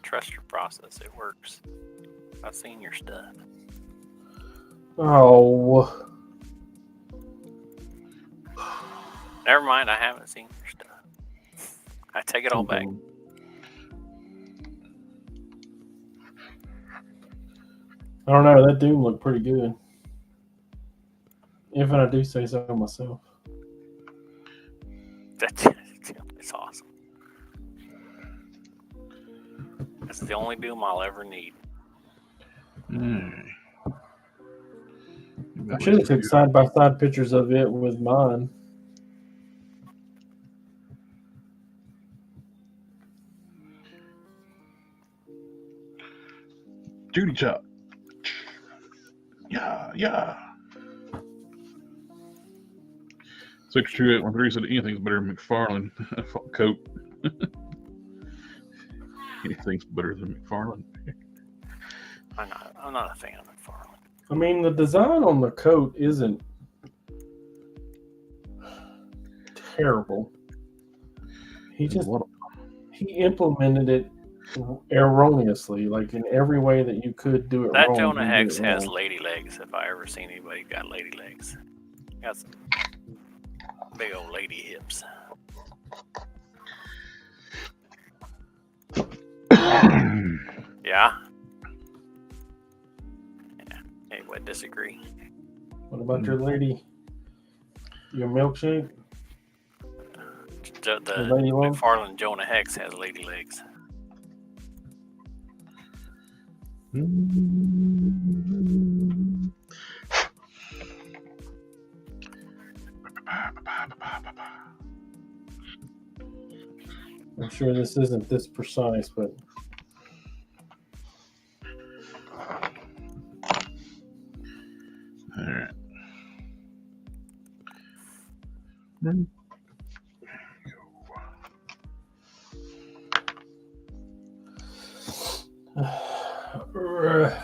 trust your process. It works. I've seen your stuff. Oh. Never mind, I haven't seen your stuff. I take it all back. I don't know. That Doom looked pretty good. If I do say so myself. It's awesome. That's the only Doom I'll ever need. I should have took side-by-side pictures of it with mine. Judy chop. Yeah. 62813 said anything's better than McFarlane coat. Anything's better than McFarlane. I'm not a fan of McFarlane. I mean, the design on the coat isn't terrible. He implemented it erroneously, like in every way that you could do it that wrong. Jonah Hex has lady legs, if I ever seen anybody who got lady legs. Got some big old lady hips. Yeah. Anyway, disagree. What about your lady? Your milkshake? The McFarlane Jonah Hex has lady legs. I'm sure this isn't this precise, but all right.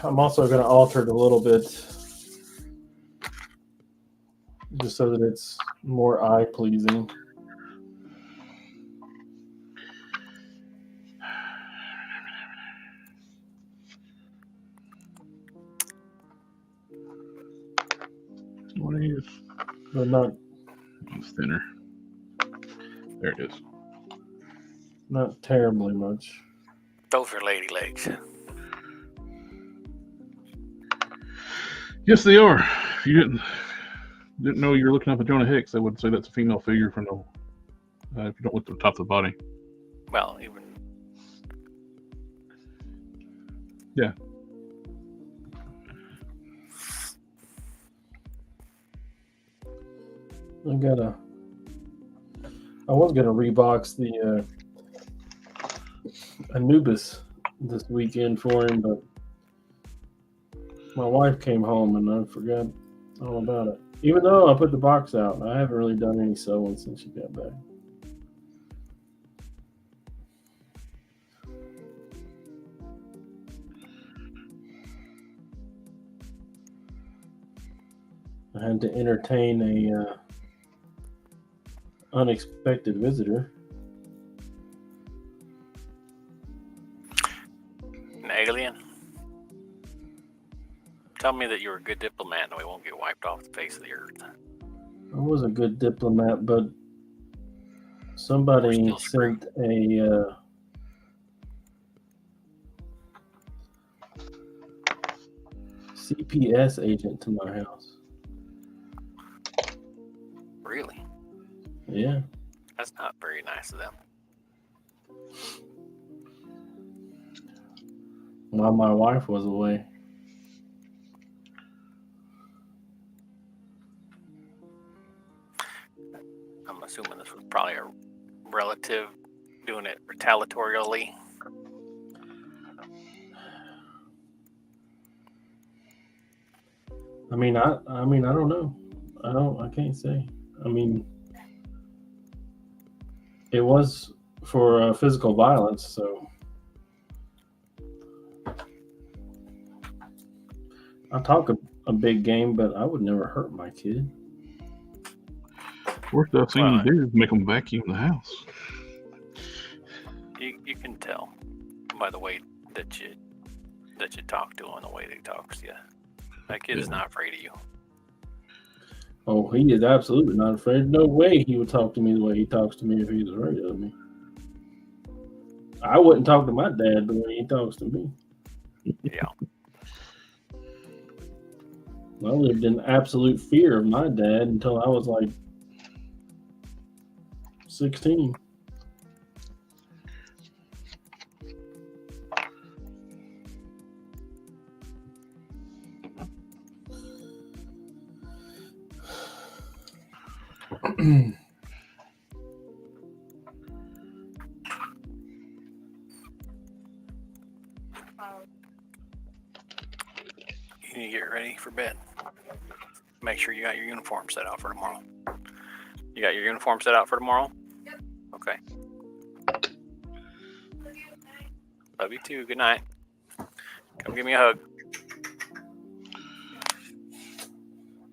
I'm also going to alter it a little bit just so that it's more eye-pleasing. But not. It's thinner. There it is. Not terribly much. Those are lady legs. Yes, they are. If you didn't know you were looking up at Jonah Hex, I would say that's a female figure from the. If you don't look at the top of the body. Well, even. Yeah. I was gonna rebox the Anubis this weekend for him, but my wife came home and I forgot all about it. Even though I put the box out, I haven't really done any sewing since she got back. I had to entertain a unexpected visitor. An alien? Tell me that you're a good diplomat and we won't get wiped off the face of the earth. I was a good diplomat, but somebody sent a CPS agent to my house. Really? Yeah. That's not very nice of them. While my wife was away. I'm assuming this was probably a relative doing it retaliatorily. I mean, I don't know. I can't say. I mean, it was for physical violence, so I talk a big game, but I would never hurt my kid. Worst I've seen you do is make them vacuum the house. You can tell by the way that you talk to him and the way that he talks to you. That kid is not afraid of you. Oh, he is absolutely not afraid. No way he would talk to me the way he talks to me if he was afraid of me. I wouldn't talk to my dad the way he talks to me. Yeah. I lived in absolute fear of my dad until I was like 16. You need to get ready for bed. Make sure you got your uniform set out for tomorrow. You got your uniform set out for tomorrow? Yep. Okay. Love you too. Good night. Come give me a hug.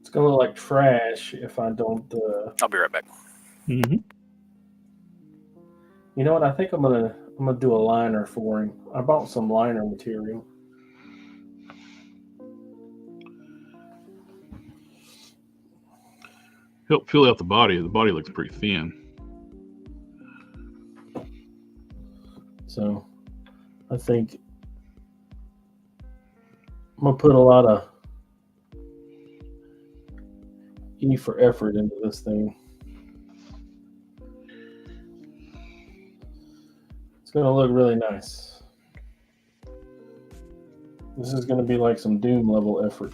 It's gonna look like trash if I don't. I'll be right back. Mm-hmm. You know what? I think I'm gonna do a liner for him. I bought some liner material. Help fill out the body. The body looks pretty thin. So I think I'm gonna put a lot of E for effort into this thing. It's gonna look really nice. This is gonna be like some Doom level effort.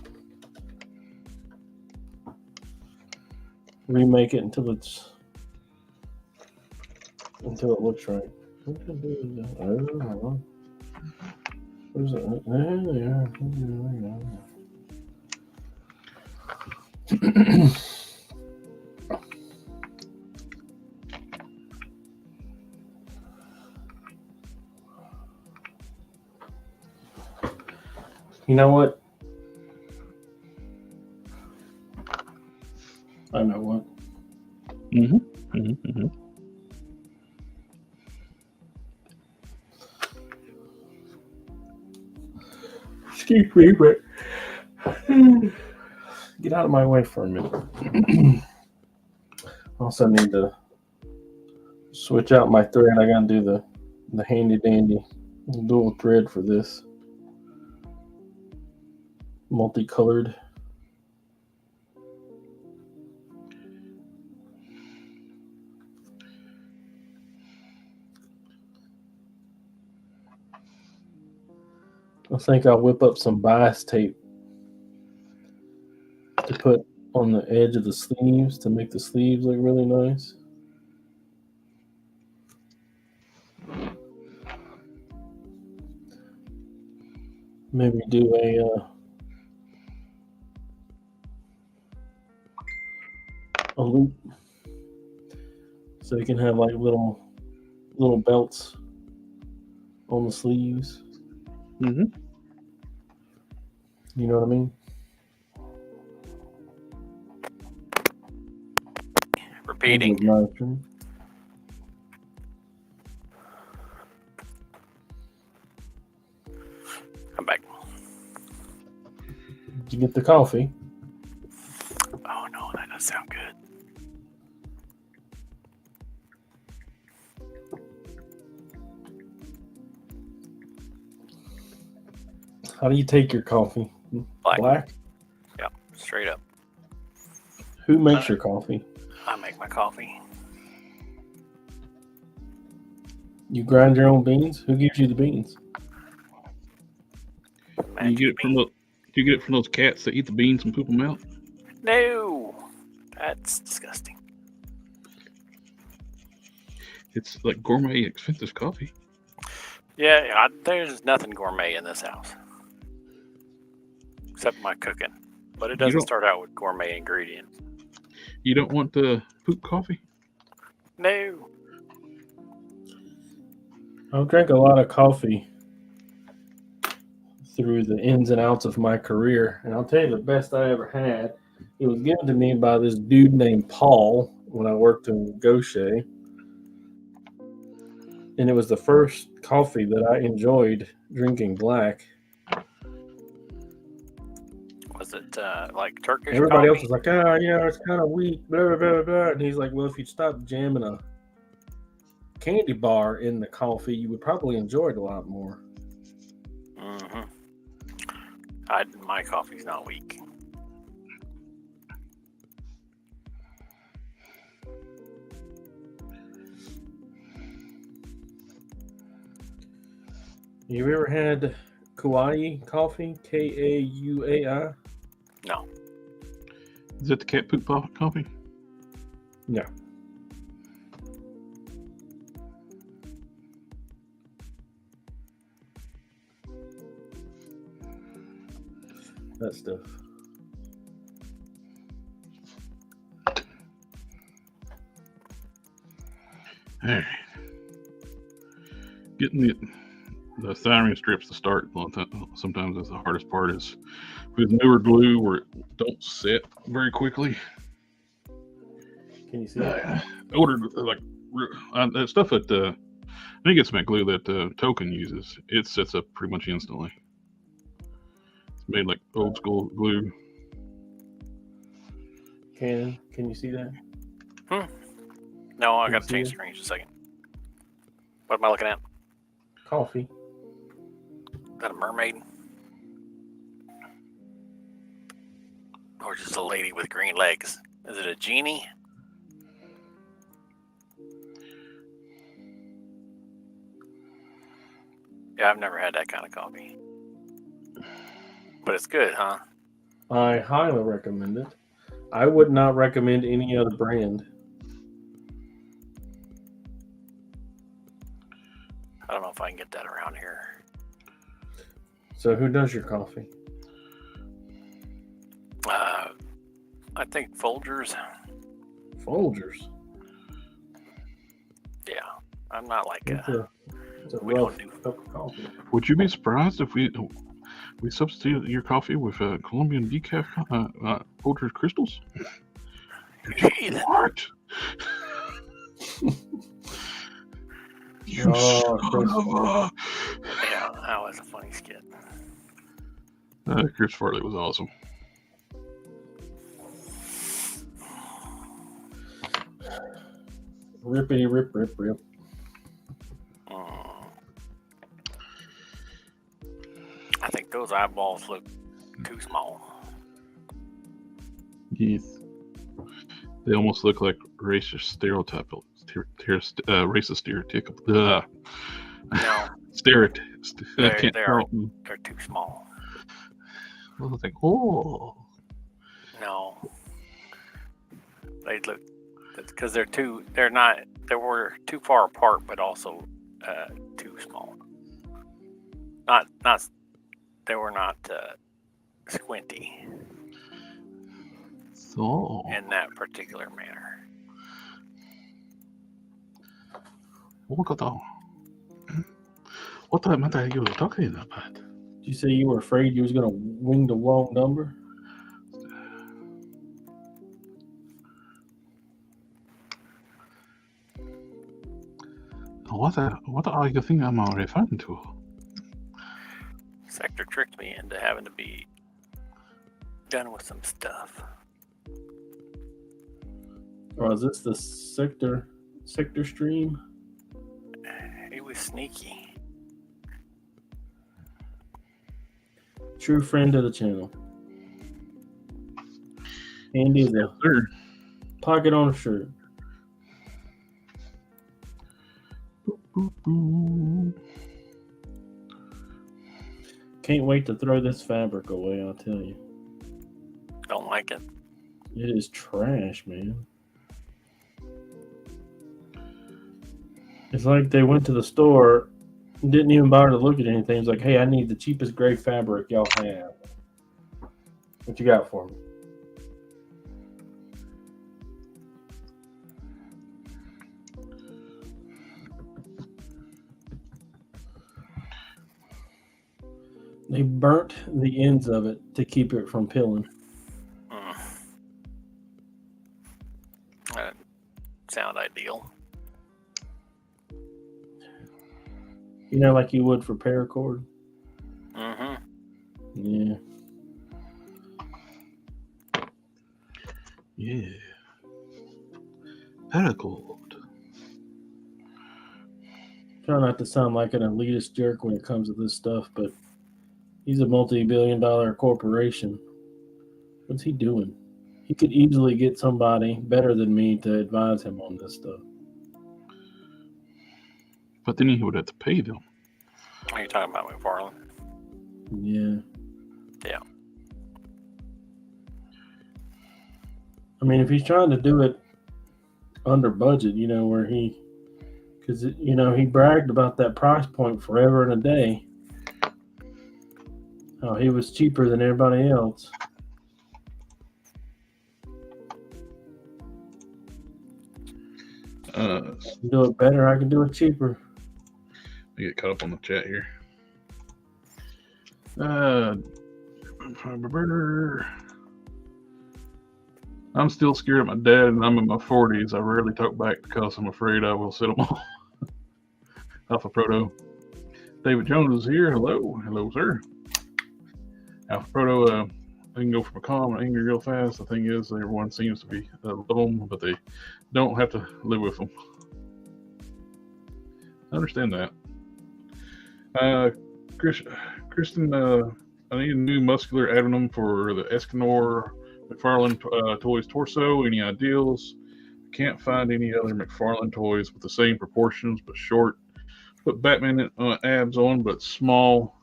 Remake it until it looks right. What can I do? I don't know. Where's it? There. You know what? I know what. Mm-hmm. Mm-hmm. Mm-hmm. Excuse me, but get out of my way for a minute. Also need to switch out my thread. I gotta do the handy dandy dual thread for this. Multicolored. I think I'll whip up some bias tape to put on the edge of the sleeves to make the sleeves look really nice. Maybe do a loop so you can have like little belts on the sleeves. Mm-hmm. You know what I mean? Repeating. Come back. Did you get the coffee? Oh no, that does sound good. How do you take your coffee? Black? Yep, straight up. Who makes your coffee? I make my coffee. You grind your own beans? Who gives you the beans? You get it from the, do you get it from those cats that eat the beans and poop them out? No, that's disgusting. It's like gourmet, expensive coffee. Yeah, there's nothing gourmet in this house. Except my cooking. But it doesn't start out with gourmet ingredients. You don't want the poop coffee? No. I've drank a lot of coffee through the ins and outs of my career. And I'll tell you the best I ever had. It was given to me by this dude named Paul when I worked in Gaucher. And it was the first coffee that I enjoyed drinking black. Was it like Turkish Everybody coffee? else was like, oh, yeah, it's kind of weak, blah, blah, blah, blah. And he's like, well, if you'd stop jamming a candy bar in the coffee, you would probably enjoy it a lot more. Mm-hmm. My coffee's not weak. You ever had Kauai coffee? Kauai? No. Is that the cat poop coffee? No. That stuff. All right. Getting the styrene strips to start sometimes that's the hardest part is with newer glue where it don't set very quickly. Can you see that? Older like that stuff that I think it's meant glue that Token uses. It sets up pretty much instantly. It's made like old school glue. Can you see that? No, I Can got you to change see it? screens just a second. What am I looking at? Coffee. Is that a mermaid? Or just a lady with green legs? Is it a genie? Yeah, I've never had that kind of coffee. But it's good, huh? I highly recommend it. I would not recommend any other brand. I don't know if I can get that around here. So who does your coffee? I think Folgers. Folgers. Yeah, I'm not like It's a we rough don't do- cup of coffee. Would you be surprised if we substitute your coffee with Colombian decaf Folgers crystals? What? You Oh, son of a... Yeah, that was a funny skit. Chris Farley was awesome. Rippity rip rip rip. I think those eyeballs look too small. Yes. They almost look like racist stereotype. Racist stereotype. No, Stereotype. they're too small. I was like, oh. No, they look because they were too far apart, but also too small. They were not squinty So. in that particular manner. What am I you talking about? Did you say you were afraid you was gonna wing the wrong number? What are you think I'm referring to? Sector tricked me into having to be done with some stuff. Or is this the sector stream? It was sneaky. True friend of the channel. Handy as a Sir. pocket on a shirt. Can't wait to throw this fabric away, I'll tell you. Don't like it. It is trash, man. It's like they went to the store, didn't even bother to look at anything. It's like, hey, I need the cheapest gray fabric y'all have. What you got for me? They burnt the ends of it to keep it from peeling. That sound ideal. You know, like you would for paracord? Mm-hmm. Yeah. Yeah. Paracord. Try not to sound like an elitist jerk when it comes to this stuff, but he's a multi-billion-dollar corporation. What's he doing? He could easily get somebody better than me to advise him on this stuff. But then he would have to pay them. Are you talking about McFarlane? Yeah. Yeah. I mean, if he's trying to do it under budget, you know, where because, you know, he bragged about that price point forever and a day. How he was cheaper than everybody else. I can do it better. I can do it cheaper. I get caught up on the chat here. I'm still scared of my dad, and I'm in my 40s. I rarely talk back because I'm afraid I will set them off. Alpha Proto. David Jones is here. Hello. Hello, sir. Alpha Proto, I can go from a calm and angry real fast. The thing is, everyone seems to be love them, but they don't have to live with them. I understand that. Kristen, I need a new muscular addendum for the Escanor McFarlane Toys torso. Any ideals? Can't find any other McFarlane toys with the same proportions but short. Put Batman abs on, but small.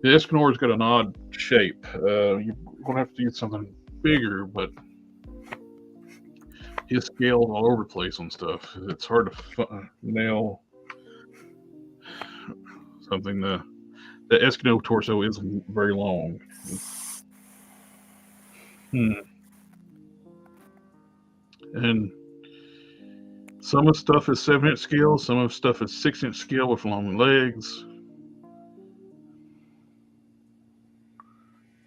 The Escanor's got an odd shape. You're going to have to use something bigger, but he's scaled all over the place on stuff. It's hard to nail something. The Escanor torso isn't very long. And some of the stuff is 7-inch scale, some of the stuff is 6-inch scale with long legs.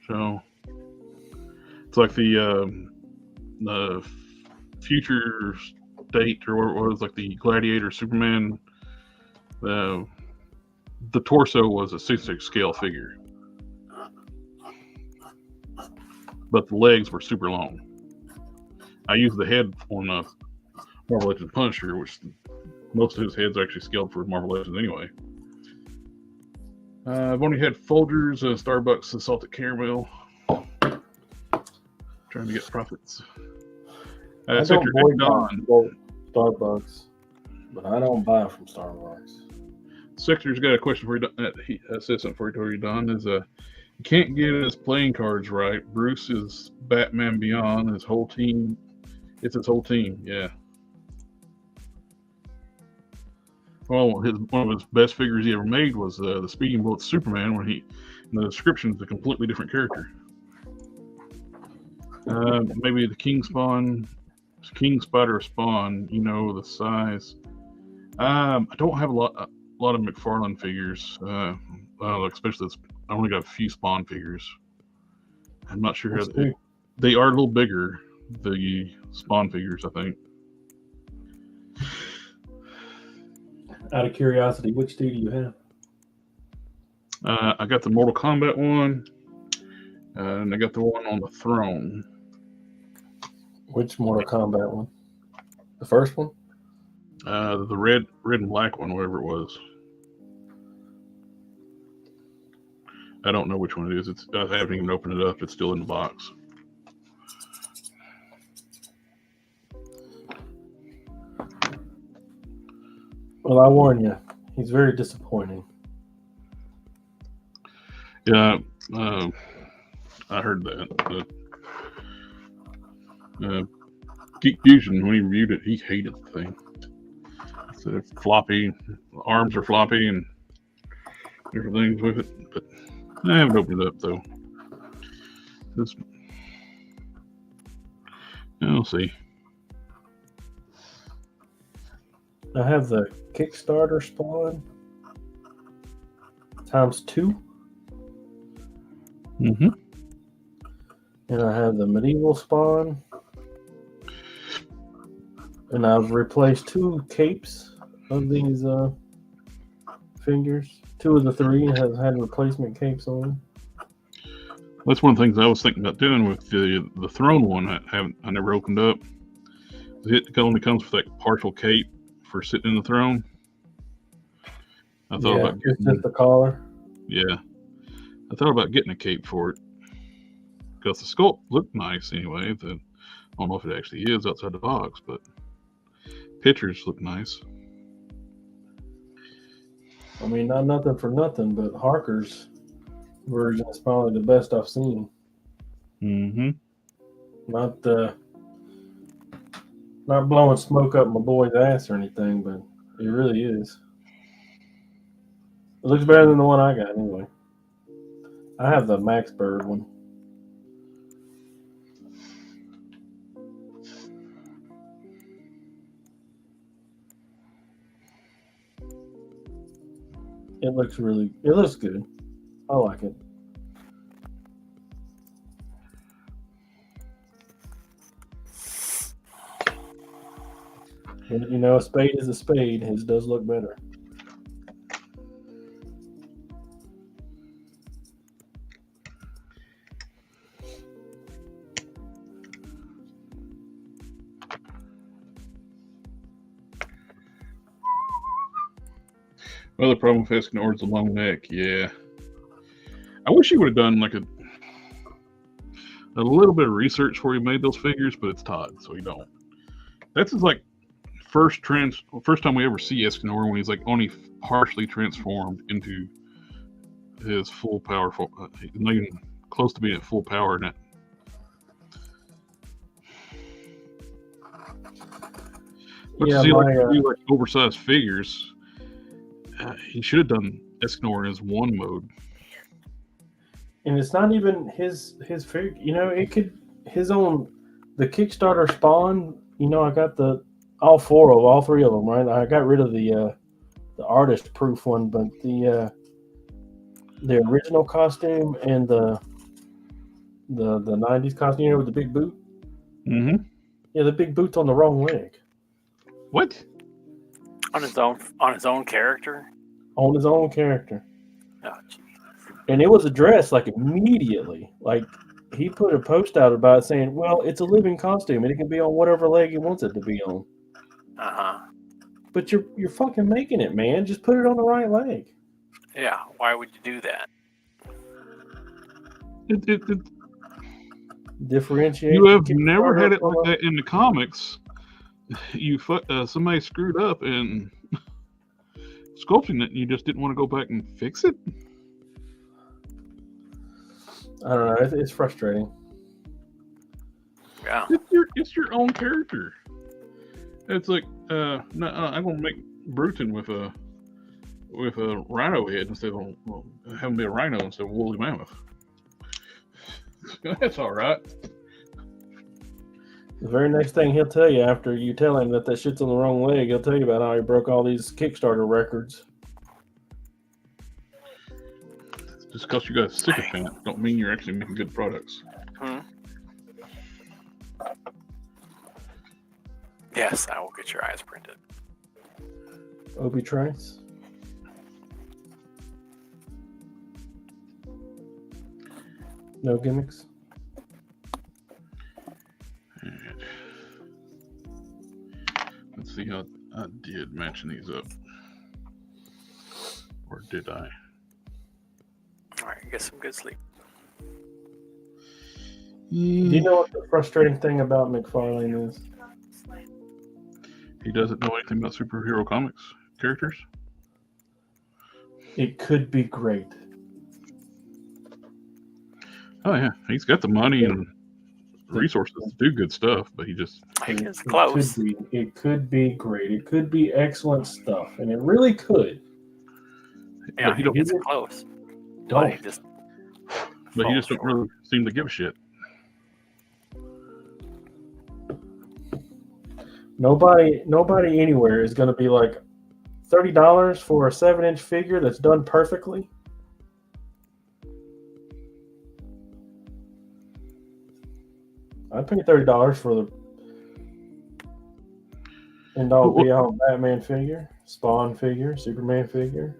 So it's like the future state, or what it was, like the Gladiator Superman. The torso was a 6-inch scale figure, but the legs were super long. I used the head on Marvel Legends Punisher, which most of his heads are actually scaled for Marvel Legends anyway. I've only had Folgers, Starbucks, and salted caramel. Trying to get profits. I Sector don't Don. Starbucks, but I don't buy from Starbucks. Sector's got a question for you. He says something for you, Don. You can't get his playing cards right. Bruce is Batman Beyond. His whole team. It's his whole team. Yeah. Well, one of his best figures he ever made was the Speeding Bullet Superman, where in the description is a completely different character. Maybe the King Spider or Spawn. You know the size. I don't have a lot of McFarlane figures. Especially I only got a few Spawn figures. I'm not sure how they are a little bigger. The Spawn figures, I think. Out of curiosity, which two do you have? I got the Mortal Kombat one, and I got the one on the throne. Which Mortal Kombat one? The first one? The red and black one, whatever it was. I don't know which one it is. I haven't even opened it up. It's still in the box. Well, I warn you, he's very disappointing. Yeah, I heard that. Geek Fusion, when he reviewed it, he hated the thing. So it's floppy, the arms are floppy, and different things with it. But I haven't opened it up though. We'll see. I have the Kickstarter spawn ×2. Mm-hmm. And I have the medieval spawn. And I've replaced 2 capes of these figures. 2 of the 3 have had replacement capes on them. That's one of the things I was thinking about doing with the throne one. I never opened up. It only comes with that partial cape for sitting in the throne. I thought about just the collar. Yeah, I thought about getting a cape for it because the sculpt looked nice anyway. I don't know if it actually is outside the box, but pictures look nice. I mean, not nothing for nothing, but Harker's version is probably the best I've seen. Mm-hmm. Not blowing smoke up my boy's ass or anything, but it really is. It looks better than the one I got anyway. I have the Max Bird one. It looks good. I like it. But, you know, a spade is a spade. His does look better. Well, the problem with Escanor is the long neck. Yeah, I wish he would have done like a little bit of research before he made those figures, but it's Todd, so he don't. That's his like first time we ever see Escanor when he's like only partially transformed into his full power. He's not even close to being at full power in it. But Yeah, he like to do like oversized figures. He should have done Escanor in his one mode. And it's not even his figure. You know, it could the Kickstarter spawn. You know, I got all 3 of them, right? I got rid of the artist proof one, but the original costume and the 90s costume, you know, with the big boot. Mm-hmm. Yeah, the big boot's on the wrong leg. What? On his own character? On his own character. Oh, geez. And it was addressed like immediately. Like he put a post out about it saying, well, it's a living costume and it can be on whatever leg he wants it to be on. Uh-huh. But you're fucking making it, man. Just put it on the right leg. Yeah, why would you do that? It Differentiate. You have never had it like that in the comics. Somebody screwed up in sculpting it, and you just didn't want to go back and fix it. I don't know. It's frustrating. Yeah. It's your own character. It's like, no, I'm gonna make Bruton with a rhino head instead of have him be a rhino instead of a woolly mammoth. That's all right. The very next thing he'll tell you after you tell him that shit's on the wrong leg, he'll tell you about how he broke all these Kickstarter records. Just because you got a sycophant don't mean you're actually making good products. Yes, I will get your eyes printed. Obi Trice. No gimmicks. All right. Let's see how I did matching these up. Or did I? All right, get some good sleep. Do you know what the frustrating thing about McFarlane is? He doesn't know anything about superhero comics characters. It could be great. Oh yeah, he's got the money and resources to do good stuff, but he just It's close. It could be great. It could be excellent stuff, and it really could. Yeah, but he he gets close. But he just don't really seem to give a shit. Nobody anywhere is going to be like $30 for a 7-inch figure that's done perfectly. I'd pay $30 for the end all be all Batman figure, Spawn figure, Superman figure.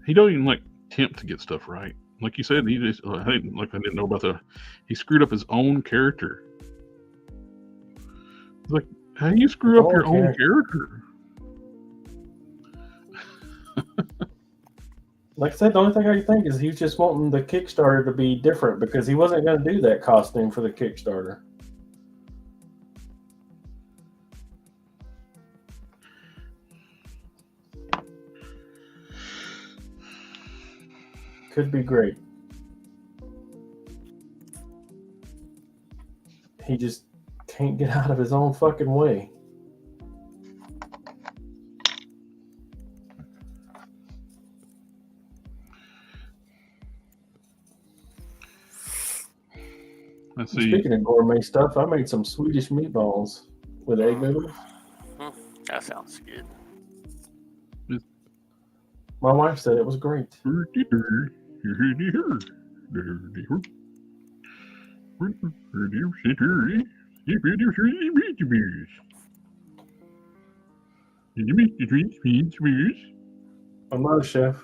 He don't even like attempt to get stuff right. Like you said, he just I didn't know about he screwed up his own character. It's like, how do you screw up your own character? Like I said, the only thing I can think is he's just wanting the Kickstarter to be different because he wasn't going to do that costume for the Kickstarter. Could be great. He just can't get out of his own fucking way. Let's see. Speaking of gourmet stuff, I made some Swedish meatballs with egg noodles. That sounds good. My wife said it was great. I'm not a chef.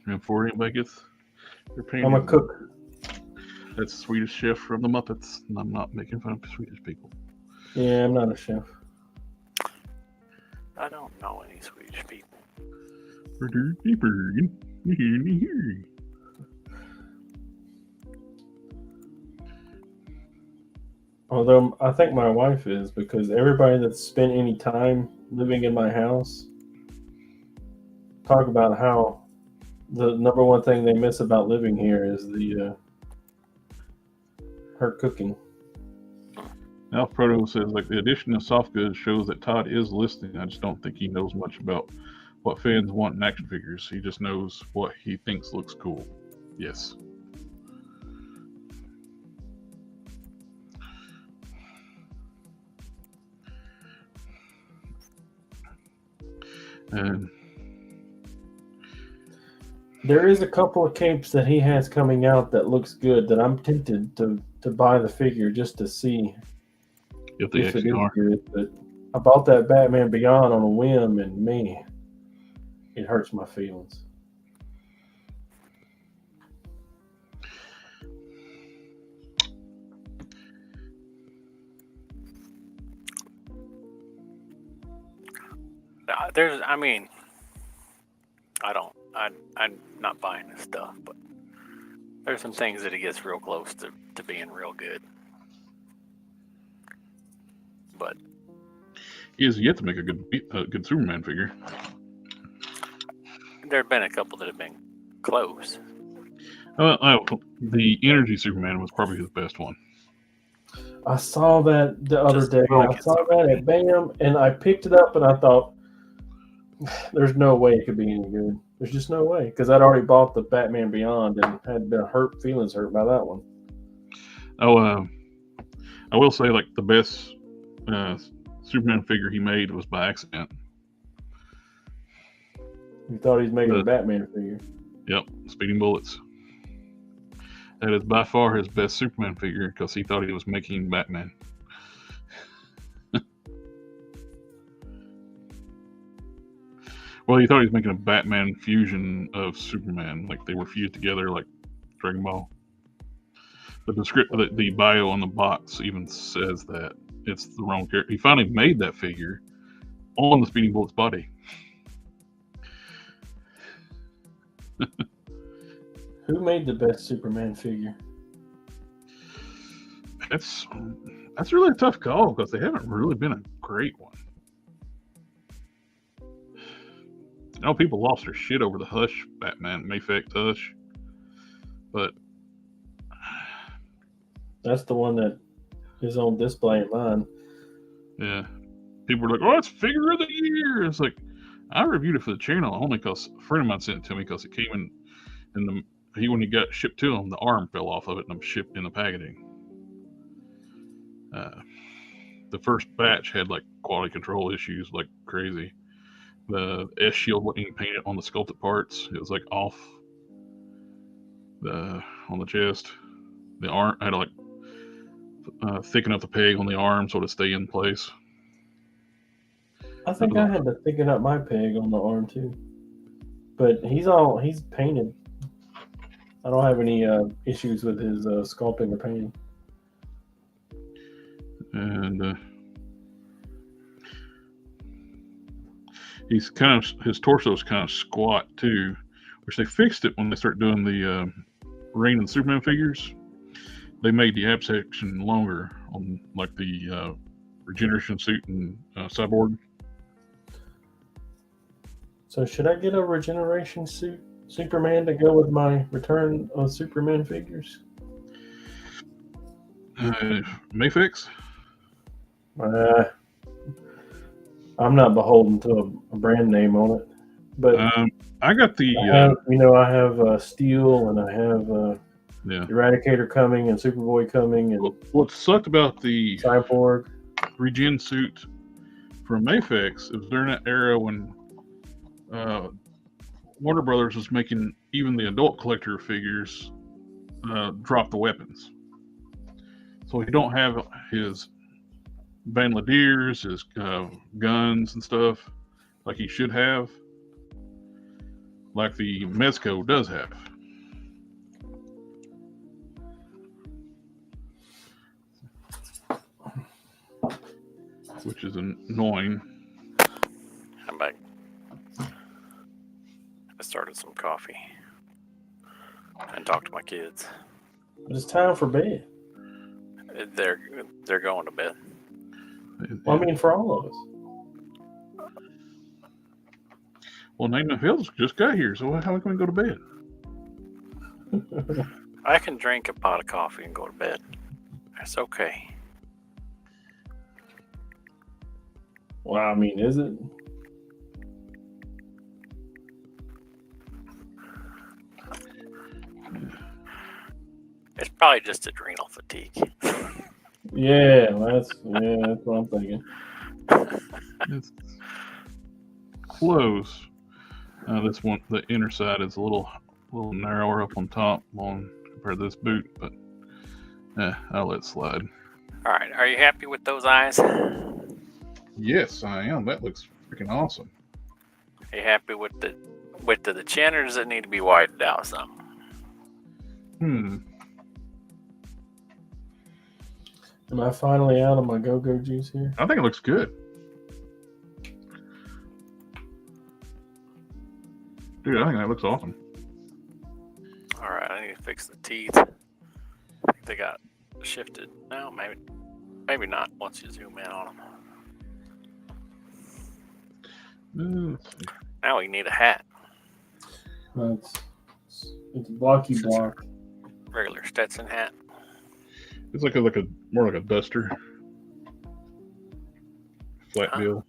And before anybody gets their pain, I'm a cook. That's a Swedish chef from the Muppets, and I'm not making fun of Swedish people. Yeah, I'm not a chef. I don't know any Swedish people. Although I think my wife is, because everybody that's spent any time living in my house talk about how the number one thing they miss about living here is her cooking. Alf Proto says, like, the addition of soft goods shows that Todd is listening. I just don't think he knows much about what fans want in action figures. He just knows what he thinks looks cool. Yes. And there is a couple of capes that he has coming out that looks good that I'm tempted to buy the figure just to see if they actually are good. But I bought that Batman Beyond on a whim, and man, it hurts my feelings. I'm not buying this stuff, but there's some things that it gets real close to being real good. But he has yet to make a good Superman figure. There have been a couple that have been close. The Energy Superman was probably his best one. I saw that the other day. I saw that at BAM, and I picked it up, and I thought, there's no way it could be any good. There's just no way, because I'd already bought the Batman Beyond and had been feelings hurt by that one. Oh, I will say, like, the best Superman figure he made was by accident. You thought he was making a Batman figure? Yep, Speeding Bullets. That is by far his best Superman figure because he thought he was making Batman. Well, he thought he was making a Batman fusion of Superman, like they were fused together, like Dragon Ball. But the bio on the box even says that it's the wrong character. He finally made that figure on the Speeding Bullet's body. Who made the best Superman figure? That's really a tough call because they haven't really been a great one. I know people lost their shit over the Hush Batman Mayfect Hush, but that's the one that is on display in mine. Yeah, people were like, "Oh, it's figure of the year." It's like I reviewed it for the channel only because a friend of mine sent it to me because it came in when he got shipped to him, the arm fell off of it and I'm shipped in the packaging. The first batch had like quality control issues like crazy. The S shield wasn't even painted on the sculpted parts. It was like off on the chest. The arm I had to like thicken up the peg on the arm so to stay in place. I think I had to thicken up my peg on the arm too. But he's painted. I don't have any issues with his sculpting or painting. And his torso's kind of squat too, which they fixed it when they started doing the Rain and Superman figures. They made the ab section longer on like the regeneration suit and Cyborg. So should I get a regeneration suit Superman to go with my Return of Superman figures? Mayfix? I'm not beholden to a brand name on it, but I got the. I have Steel and I have Eradicator coming and Superboy coming and what sucked about the Cyborg regen suit for Mayfix, it was during that era when Warner Brothers was making even the adult collector figures drop the weapons. So you don't have his bandoliers, his guns and stuff like he should have, like the Mezco does have. Which is annoying. I'm back. I started some coffee and talked to my kids. It's time for bed. They're going to bed. Well, I mean, for all of us. Well, Nathan Fields just got here, so how can we go to bed? I can drink a pot of coffee and go to bed. That's okay. Well, I mean, is it? It's probably just adrenal fatigue. Yeah, that's what I'm thinking. It's close. This one, the inner side is a little narrower up on top compared to this boot, but I'll let it slide. All right, are you happy with those eyes? Yes, I am. That looks freaking awesome. Are you happy with the width of the chin, or does it need to be widened out some? Am I finally out of my go-go juice here? I think it looks good. Dude, I think that looks awesome. All right, I need to fix the teeth. I think they got shifted. No, maybe not once you zoom in on them. Let's see. Now we need a hat. It's blocky block. Regular Stetson hat. It's like a more like a duster. Flat bill.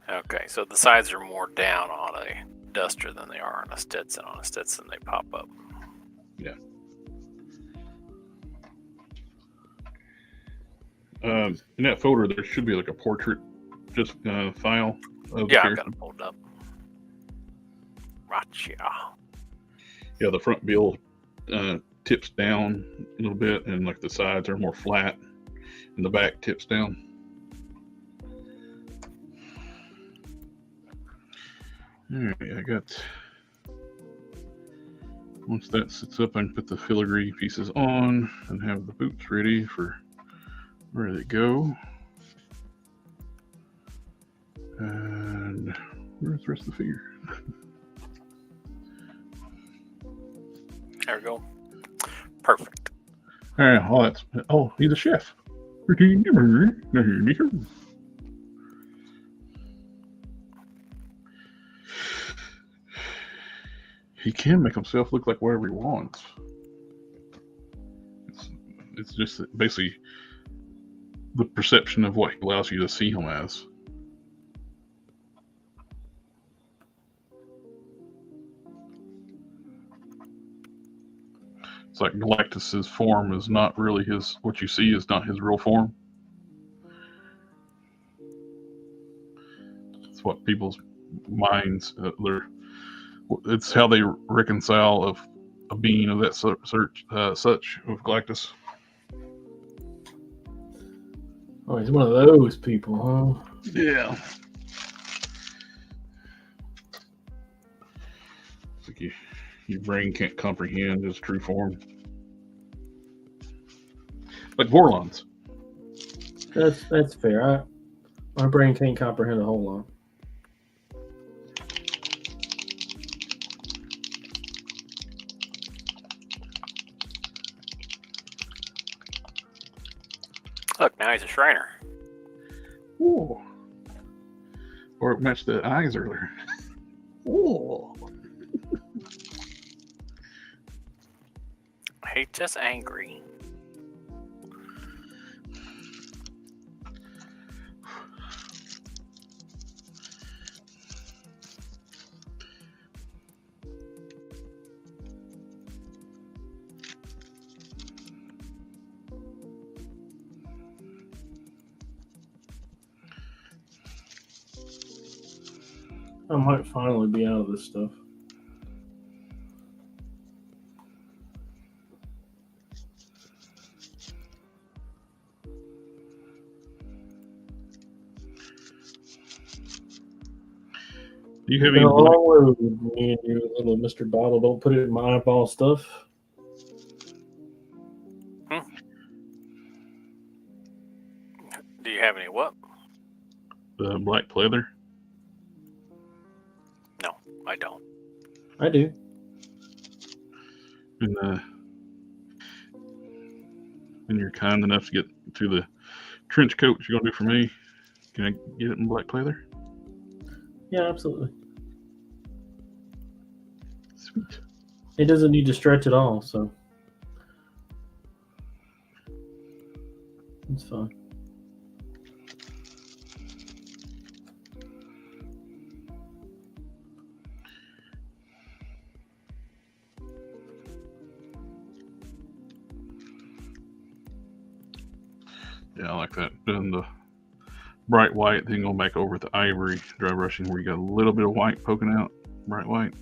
Okay, so the sides are more down on a duster than they are on a Stetson. On a Stetson, they pop up. Yeah. In that folder, there should be like a portrait just file of the Yeah, I've character. got it pulled up. Gotcha. Yeah, the front bill tips down a little bit, and like the sides are more flat, and the back tips down. All right, I got. Once that sits up, I can put the filigree pieces on and have the boots ready for where they go. And where's the rest of the figure? There we go. Perfect. All right, he's a chef. He can make himself look like whatever he wants. It's just basically the perception of what he allows you to see him as. It's like Galactus's form is not really his. What you see is not his real form. It's what people's minds. It's how they reconcile of a being of that such with Galactus. Oh, he's one of those people, huh? Yeah. It's like your brain can't comprehend his true form. Like Vorlon's. That's fair. My brain can't comprehend a whole lot. Look, now he's a Shriner. Ooh. Or it matched the eyes earlier. Ooh. He's just angry. I might finally be out of this stuff. Do you have Been any a long road with me and you, little Mr. Bottle. Don't put it in my eyeball stuff. Do you have any what? the black pleather? No, I don't. I do. And you're kind enough to get to the trench coat you're gonna do for me. Can I get it in black pleather? Yeah, absolutely. Sweet. It doesn't need to stretch at all, so it's fine. Yeah, I like that. Doing the bright white, then go back over the ivory dry brushing where you got a little bit of white poking out. Bright white.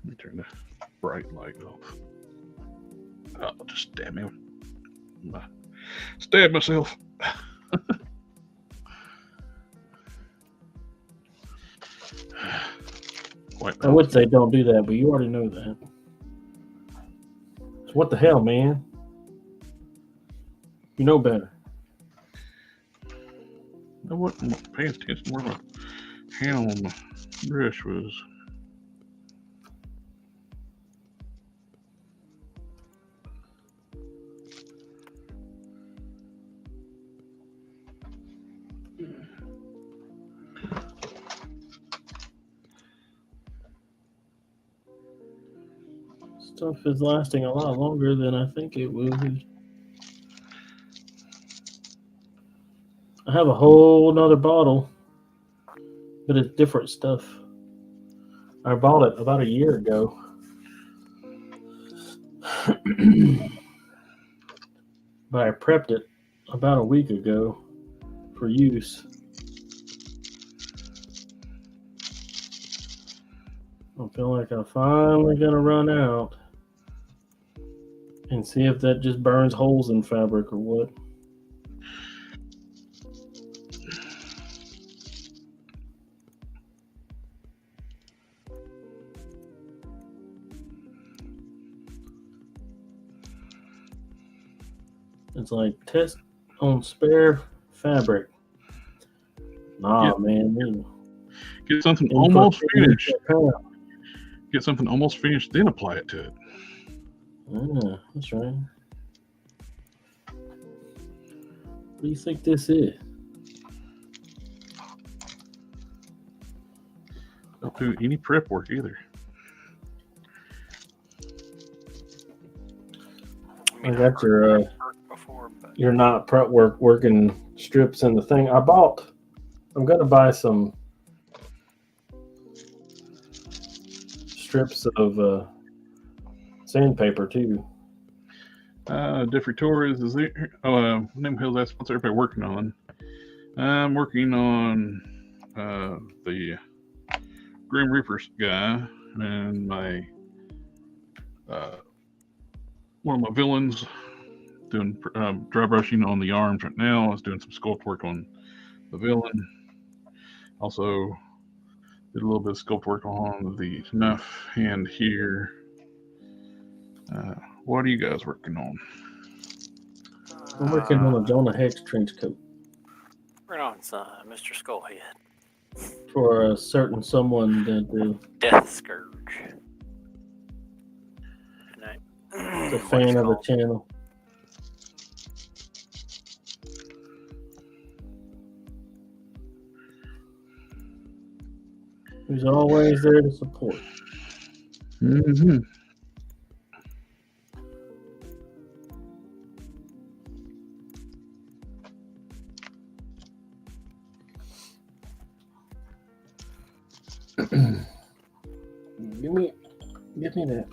Let me turn the bright light off. Oh, just stab me. Stab myself. White I would say don't do that, but you already know that. So what the hell, man? You know better. I wasn't paying attention where my hand on my brush was. Stuff is lasting a lot longer than I think it will. I have a whole nother bottle, but it's different stuff. I bought it about a year ago. But I prepped it about a week ago for use. I feel like I'm finally gonna run out and see if that just burns holes in fabric or what. It's like test on spare fabric. Nah, man. Get something almost finished. Get something almost finished, then apply it to it. Ah, that's right. What do you think this is? Don't do any prep work either. I got your before, but you're not prep working strips in the thing. I'm gonna buy some strips of sandpaper too. Different Torres is there. Oh, name hills. That's what's everybody working on. I'm working on the Grim Reaper's guy and my one of my villains. Doing dry brushing on the arms right now. I was doing some sculpt work on the villain. Also did a little bit of sculpt work on the knife hand here. What are you guys working on? I'm working on a Jonah Hex trench coat we're on Mr. Skullhead. for a certain someone that Death Scourge. is a fan of the channel. Who's always there to support. Mm-hmm. Give me that.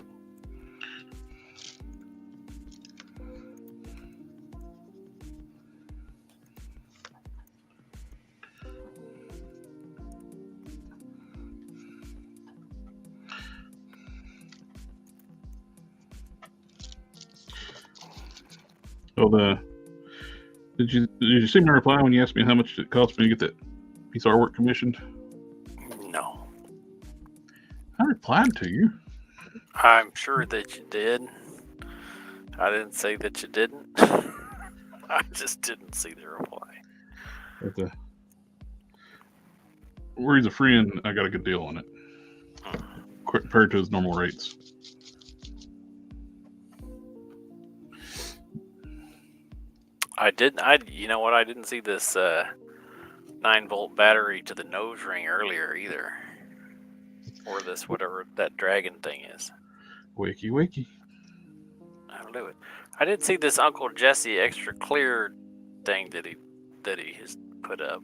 So did you see my reply when you asked me how much it cost me to get that piece of artwork commissioned? No. I replied to you. I'm sure that you did. I didn't say that you didn't. I just didn't see the reply. But where he's a friend, I got a good deal on it compared to his normal rates. You know what? I didn't see this 9-volt battery to the nose ring earlier either. Or this, whatever that dragon thing is. Wakey, wakey. I'll do it. I did see this Uncle Jesse extra clear thing that he has put up.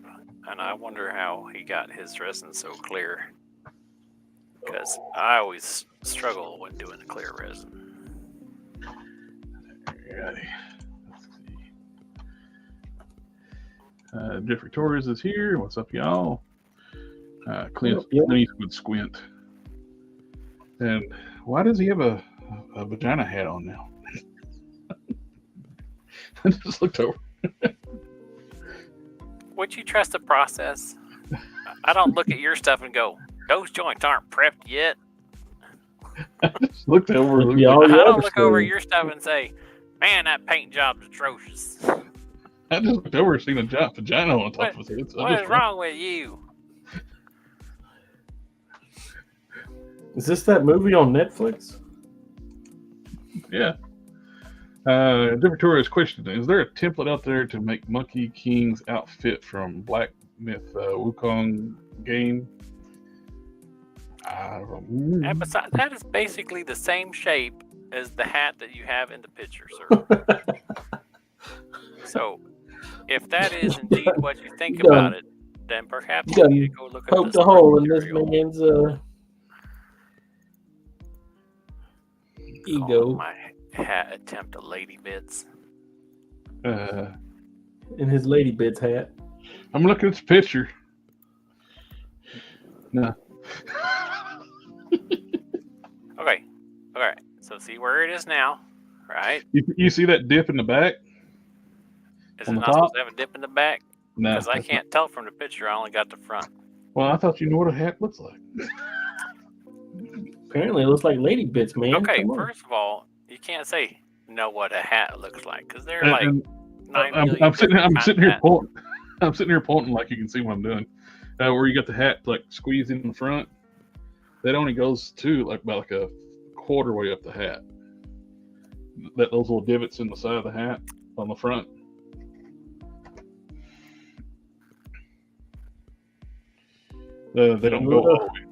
And I wonder how he got his resin so clear. Because I always struggle when doing the clear resin. Alrighty. Jeffrey Torres is here. What's up, y'all? Clint Eastwood Squint. And why does he have a vagina hat on now? I just looked over. Would you trust the process? I don't look at your stuff and go, those joints aren't prepped yet. I just looked over. I don't look over your stuff and say, man, that paint job's atrocious. I just looked over and seen a vagina on top of it. What is wrong with you? Is this that movie on Netflix? Yeah. Different Torres question: is there a template out there to make Monkey King's outfit from Black Myth Wukong game? And besides, that is basically the same shape as the hat that you have in the picture, sir. So, if that is indeed what you think about it, then perhaps you need to go look at poke the hole in this man's ego. hat attempt a lady bits? In his lady bits hat. I'm looking at the picture. No. Okay. All right. So see where it is now, right? You see that dip in the back? Is On it the not top? supposed to have a dip in the back? No. Because I that's can't tell from the picture. I only got the front. not- Well, I thought you knew what a hat looks like. Apparently, it looks like lady bits, man. Okay, Come on. first of all, you can't say know what a hat looks like because they're And- like and 9 I'm million sitting here hats. pointing. I'm sitting here pointing like you can see what I'm doing. Where you got the hat like squeezed in the front, that only goes to like about like a quarter way up the hat. Those little divots in the side of the hat on the front. They don't go all the way.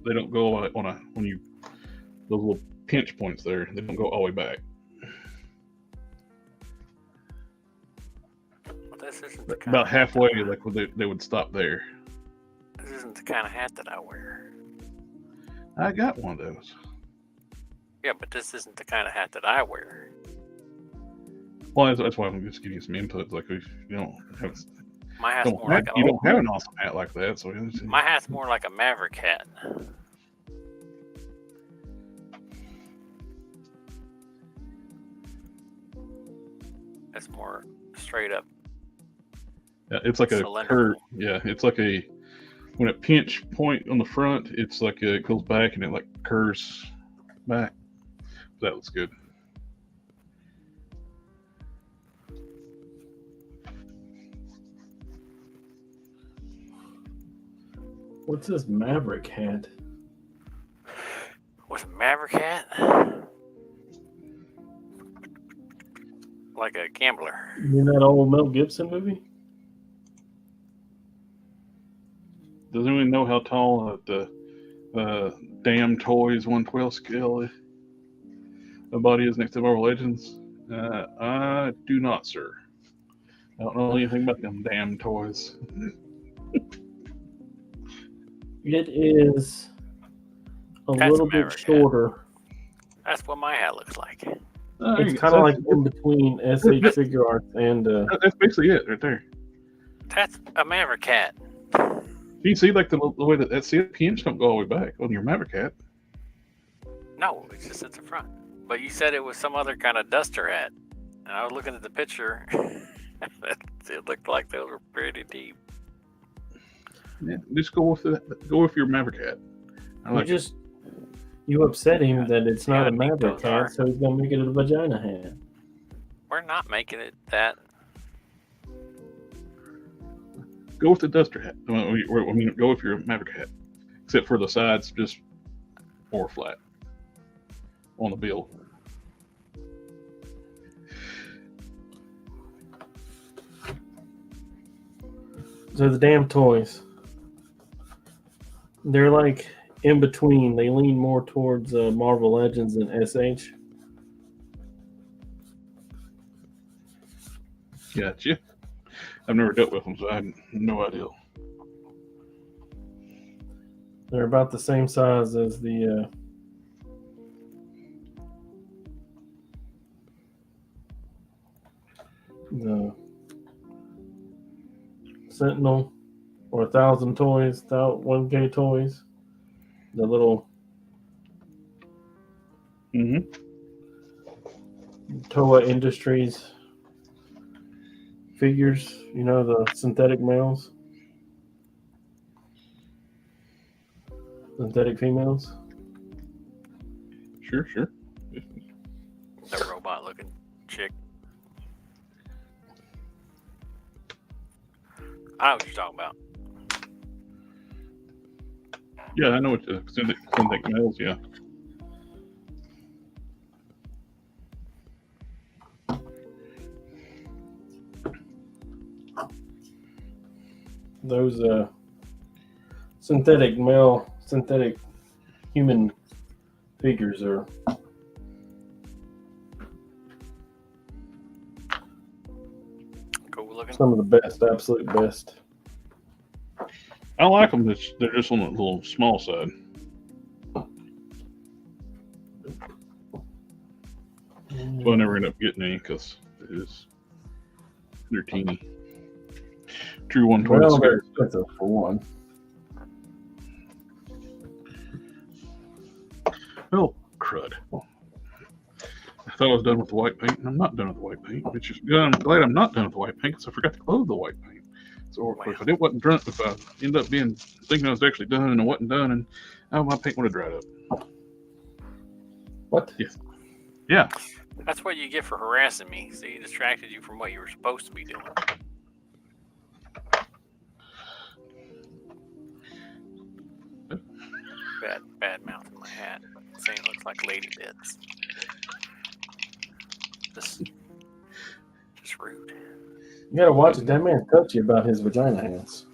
They don't go like when you those little pinch points there. They don't go all the way back. Well, this isn't the kind About of hat halfway, that like they would stop there. this isn't the kind of hat that I wear. I got one of those. Yeah, but this isn't the kind of hat that I wear. Well, that's why I'm just giving you some input. Like you don't have, My hat's more like you don't have an awesome hat like that. So my hat's more like a Maverick hat. It's more straight up. yeah, it's like a Cylindrical. curve. Yeah, it's like a when it pinch point on the front, it's like it goes back and it like curves back. That looks good. What's this Maverick hat? With a Maverick hat? Like a gambler. You know that old Mel Gibson movie? Does anyone know how tall the damn toys 1/12 scale the body is next to Marvel Legends? I do not, sir. I don't know anything about them damn toys. It is a That's little a bit Maverick hat. shorter. That's what my hat looks like. It's kind of like in between SH Figure Arts and that's basically it right there. That's a Maverick hat. You see, like the way that see the pinch don't go all the way back on your Maverick hat. No, it's just at the front. But you said it was some other kind of duster hat. And I was looking at the picture. It looked like those were pretty deep. Yeah, just go with your Maverick hat. I like it. You upset him that it's not Yeah, a I think Maverick those are. hat, so he's gonna make it a vagina hat. We're not making it that. Go with the duster hat. I mean, go with your Maverick hat, except for the sides, just more flat on the bill. So the damn toys, they're like in between. They lean more towards Marvel Legends than SH. Gotcha. I've never dealt with them, so I have no idea. They're about the same size as the Sentinel or 1,000 toys, 1K toys. The little Toa Industries figures, you know, the synthetic males, synthetic females. Sure. The robot looking chick. I know what you're talking about. Yeah, I know what the synthetic males. Yeah. Those synthetic human figures are Cool looking. some of the best, absolute best. I like them. They're just on the little small side. Well, I never end up getting any because they're teeny. True 120 Well, they're cigarettes. expensive for one. Well, crud. I thought I was done with the white paint, and I'm not done with the white paint. Which is good. I'm glad I'm not done with the white paint because I forgot to close the white paint. So if I wasn't drunk, if I ended up thinking I was actually done and I wasn't done, and my paint would have dried up. What? Yes. Yeah. That's what you get for harassing me. So you distracted you from what you were supposed to be doing. Bad mouth in my hat. Saying it looks like lady bits. Just rude. You gotta watch it. That man touched you about his vagina hands.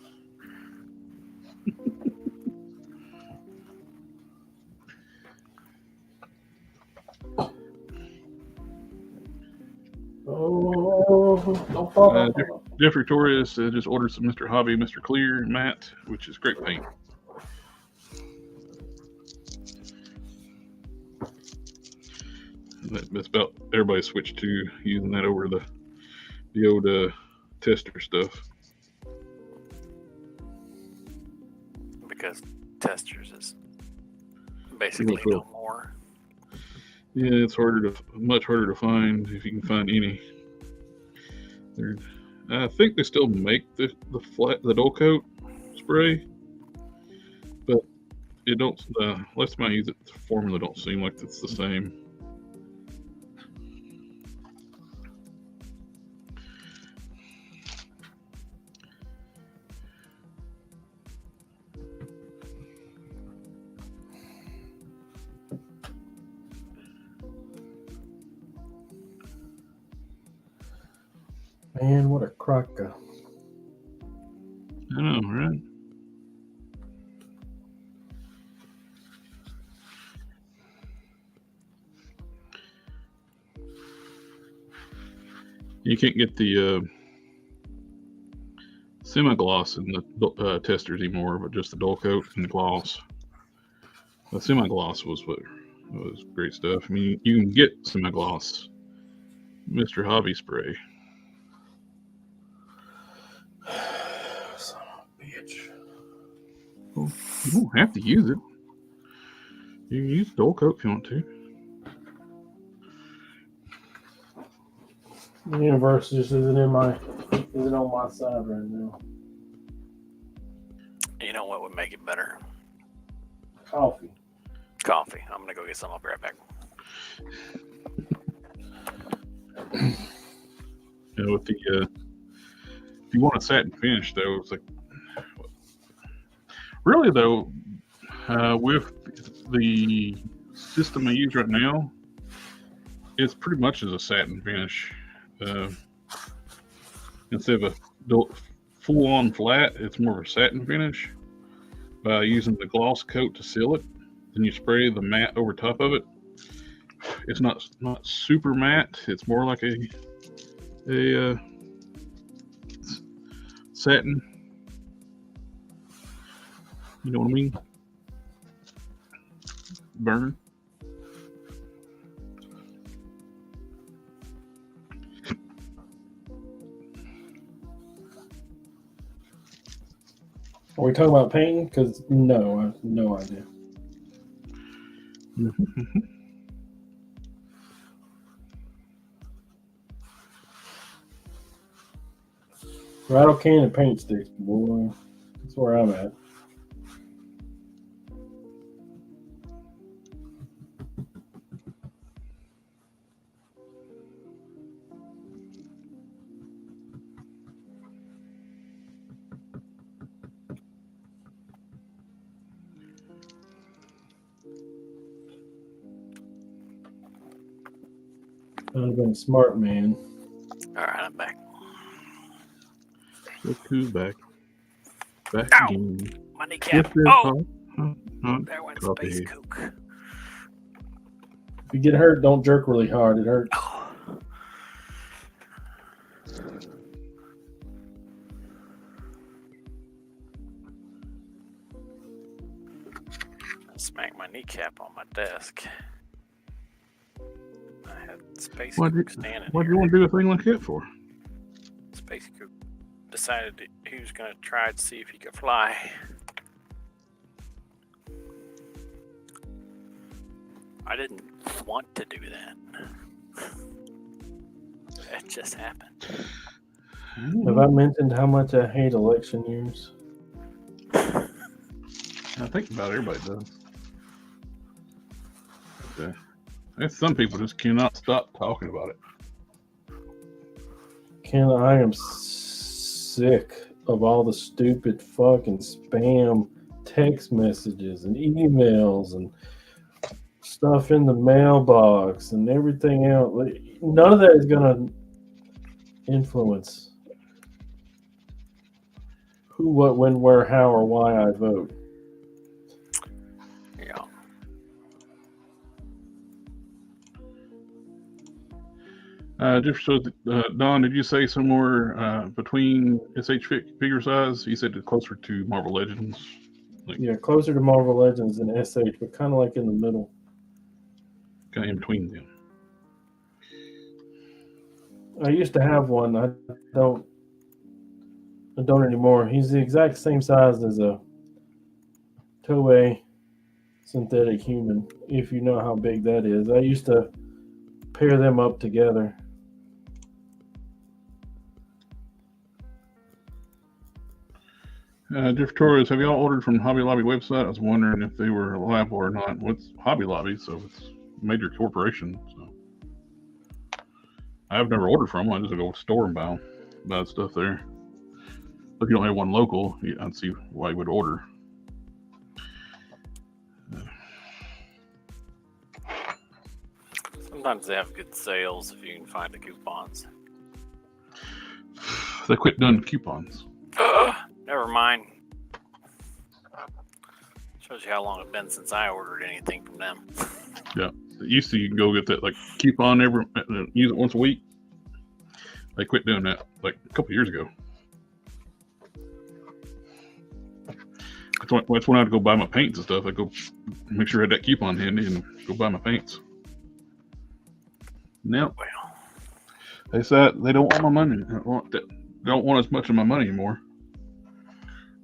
Oh, don't fall off. Jeff Victorious just ordered some Mr. Hobby, Mr. Clear matte, which is great paint. That's about everybody switched to using that over the old tester stuff. Because testers is basically no more. Yeah, it's much harder to find if you can find any. I think they still make the dull coat spray, but it don't. Last time I use it, the formula don't seem like it's the same. Man, what a cracker. I know, right? You can't get the semi-gloss in the testers anymore, but just the dull coat and the gloss. The semi-gloss was great stuff. I mean, you can get semi-gloss Mr. Hobby spray. Son of a bitch. Well, you don't have to use it. You can use dull coat if you want to. The universe just isn't on my side right now. You know what would make it better? Coffee. Coffee. I'm gonna go get some. I'll be right back. With the if you want a satin finish though, it's like really though with the system I use right now, it's pretty much as a satin finish. Instead of a full-on flat, it's more of a satin finish. By using the gloss coat to seal it, then you spray the matte over top of it. It's not super matte. It's more like a satin. You know what I mean? Burn. Are we talking about painting? Because no, I have no idea. Rattle can and paint sticks, boy. That's where I'm at. I'd have been a smart man. All right, I'm back. Look who's back. Back Ow! again. My kneecap. With their Oh, hot there went coffee. Space Kook. If you get hurt, don't jerk really hard. It hurts. Oh. I smacked my kneecap on my desk. I had Space Why'd you, Cook standing what'd here. you want to do a thing like that for? Space Cook decided that he was going to try to see if he could fly. I didn't want to do that. It just happened. Have I mentioned how much I hate election years? I think about it, everybody does. Okay. There's some people just cannot stop talking about it. Ken, I am sick of all the stupid fucking spam text messages and emails and stuff in the mailbox and everything else. None of that is going to influence who, what, when, where, how, or why I vote. Yeah. Just so, Don, did you say somewhere between SH figure size? You said closer to Marvel Legends. Yeah, closer to Marvel Legends than SH, but kind of like in the middle. Kind of in between them. I used to have one. I don't anymore. He's the exact same size as a Toei synthetic human, if you know how big that is. I used to pair them up together. Jeff Torres, have y'all ordered from Hobby Lobby website? I was wondering if they were reliable or not. What's Hobby Lobby? So it's a major corporation. So I've never ordered from them. I just go to the store and buy stuff there. If you don't have one local, I'd see why you would order. Sometimes they have good sales if you can find the coupons. They quit doing coupons. Never mind. Shows you how long it's been since I ordered anything from them. Yeah, it used to you can go get that like coupon use it once a week. They quit doing that like a couple years ago. That's when I'd go buy my paints and stuff. I'd go make sure I had that coupon handy and go buy my paints. Now, Well, they said they don't want my money. They don't want as much of my money anymore.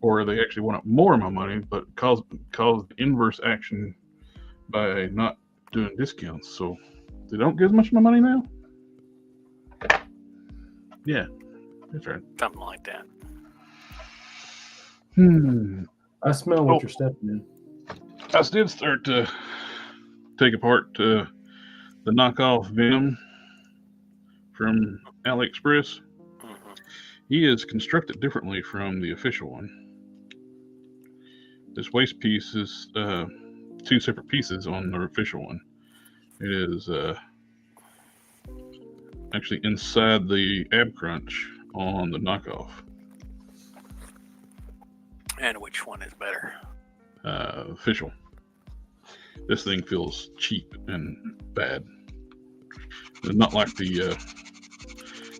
Or they actually want more of my money, but cause the inverse action by not doing discounts. So they don't get as much of my money now? Yeah, that's right. something like that. I smell what you're stepping in. I did start to take apart the knockoff Venom from AliExpress. Mm-hmm. He is constructed differently from the official one. This waist piece is two separate pieces on the official one. It is actually inside the ab crunch on the knockoff. And which one is better? Official. This thing feels cheap and bad. It's not like the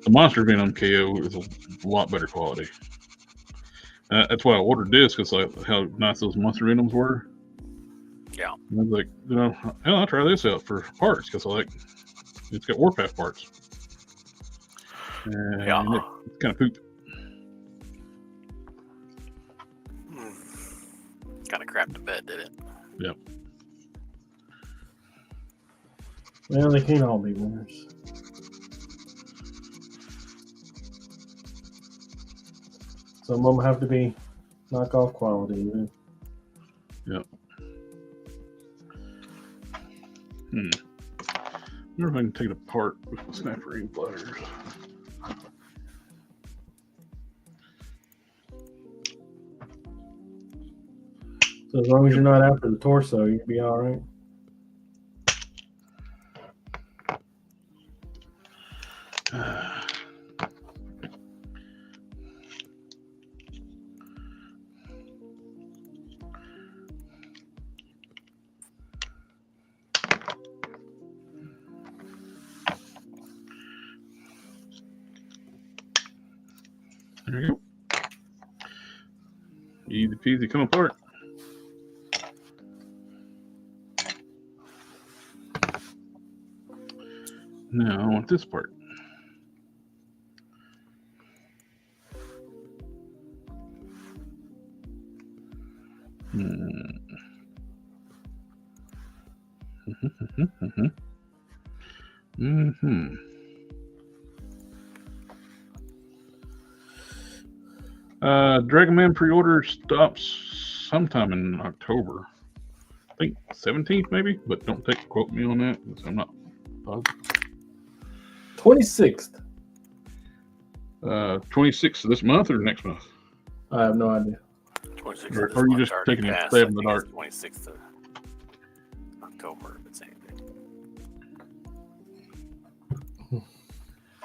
Monster Venom KO is a lot better quality. That's why I ordered this, because how nice those Monster Venoms were. Yeah. And I was like, I'll try this out for parts, because it's got Warpath parts. And Yeah. it's kind of poop. Kind of crapped the bed, did it? Yep. Well, they can't all be winners. Some of them have to be knockoff quality, even. Yep. I wonder if I can take it apart with the snap ring pliers. So as long as you're not after the torso, you'll be all right. There you go. Easy peasy, come apart. No, I want this part. Mm-hmm. Dragon Man pre-order stops sometime in October. I think 17th maybe, but don't quote me on that because I'm not positive. 26th. 26th of this month or next month? I have no idea. 26th Or of this are you month just already taking a passed. stab I in the think it's dark? 26th of October, if it's anything.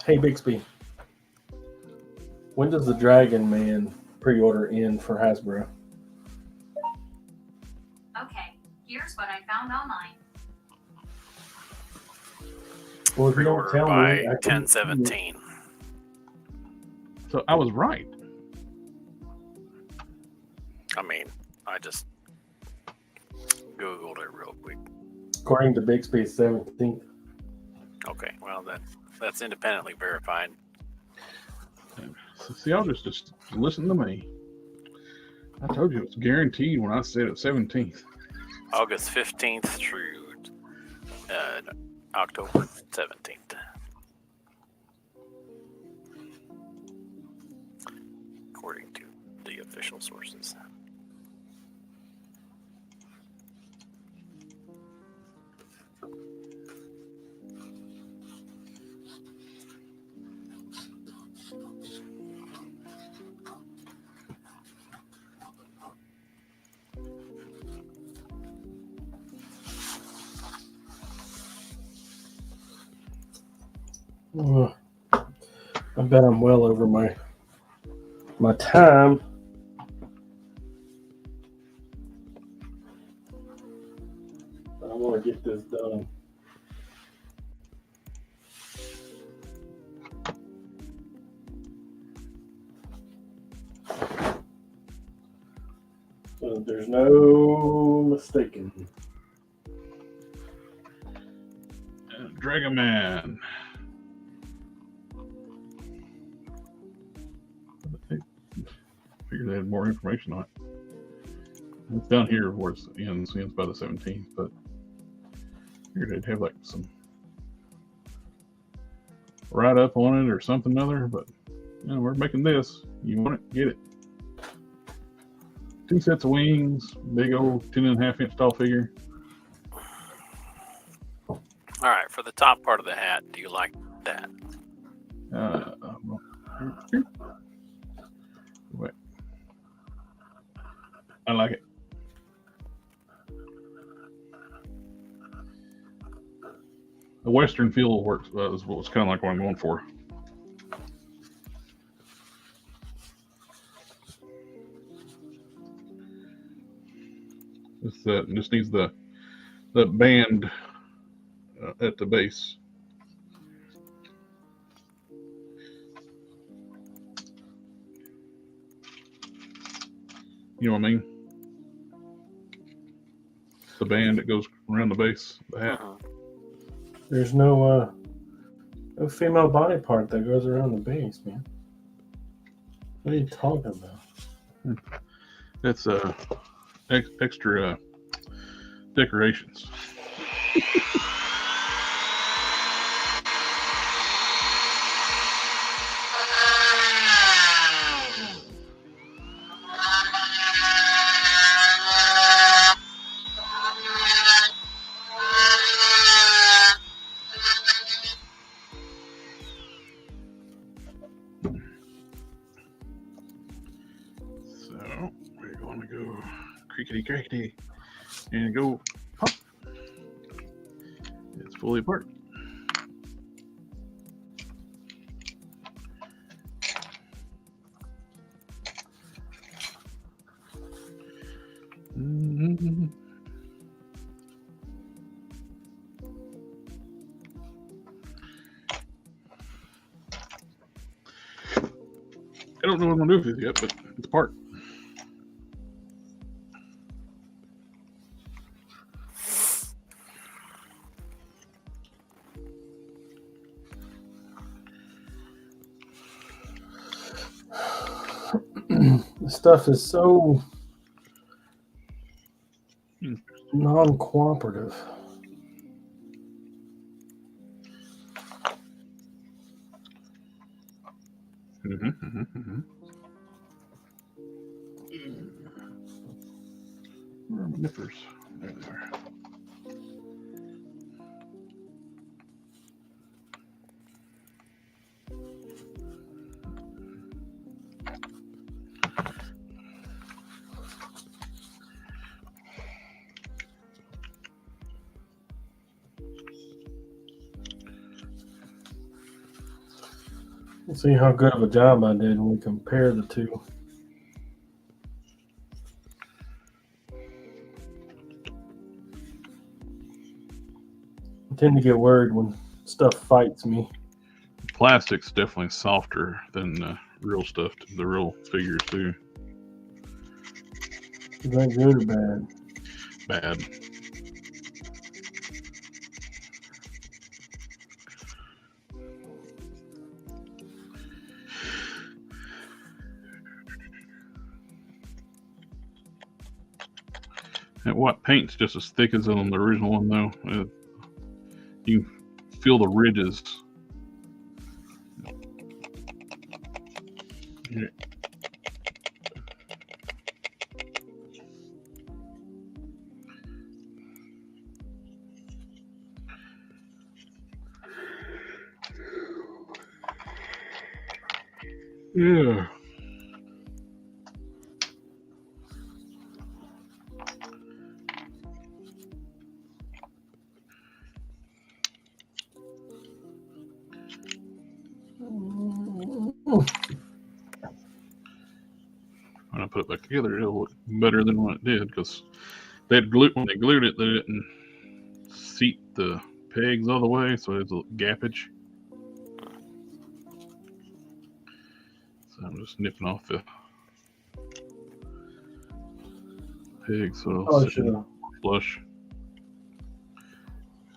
Hey, Bixby. When does the Dragon Man pre-order end for Hasbro? Okay, here's what I found online. Well, if you don't Pre-order tell by me, I can- 10/17. So I was right. I mean, I just Googled it real quick. According to Bixby, it's 17th. Okay, well that's independently verified. So see, y'all just listen to me. I told you it's guaranteed when I said it 17th. August 15th through October 17th. According to the official sources. Ugh. I bet I'm well over my time. I want to get this done. So there's no mistaking. Dragon Man. I figured they had more information on it. It's down here where it ends by the 17th, but I figured they'd have like some write up on it or something other, but you know, we're making this. You want it, get it. 2 sets of wings, big old 10.5-inch tall figure. All right, for the top part of the hat, do you like that? Wait. I like it. The Western feel works. Was kind of like what I'm going for. Just needs the band at the base. You know what I mean? The band that goes around the base of the hat. There's no female body part that goes around the base, man. What are you talking about? That's extra decorations. So we're going to go creakety crackety and go pop. It's fully apart. Mm-hmm. I don't know what I'm gonna do with it yet, but it's apart. This stuff is so non-cooperative. Where are my nippers? There they are. Let's see how good of a job I did when we compare the two. I tend to get worried when stuff fights me. Plastic's definitely softer than real stuff, the real figures too. Is that good or bad? Bad. That white paint's just as thick as on the original one, though. You feel the ridges. Yeah. Yeah. When I put it back together, it'll look better than what it did, because when they glued it, they didn't seat the pegs all the way, so there's a gappage. So I'm just nipping off the pegs so it'll sit flush.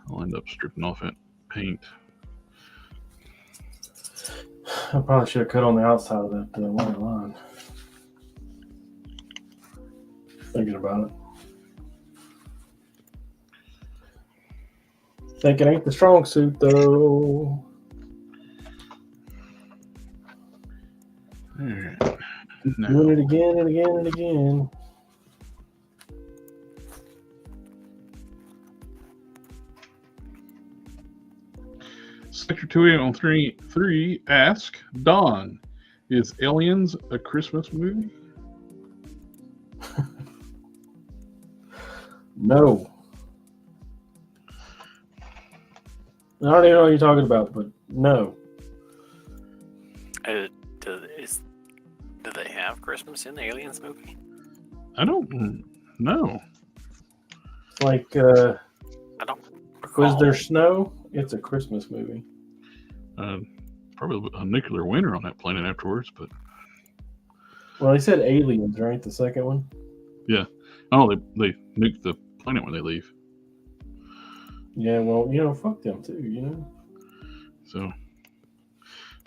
I'll end up stripping off that paint. I probably should have cut on the outside of that white line. Thinking about it. Think it ain't the strong suit, though. All right. Now, Doing it again and again and again. Sector 283 ask Don, is Aliens a Christmas movie? No. I don't even know what you're talking about, but no. Do they have Christmas in the Aliens movie? I don't know. Like, I don't recall. was there snow? It's a Christmas movie. Probably a nuclear winter on that planet afterwards, but Well, they said aliens, right? The second one? yeah. Oh, they nuke the planet when they leave. Yeah, well, fuck them too, So,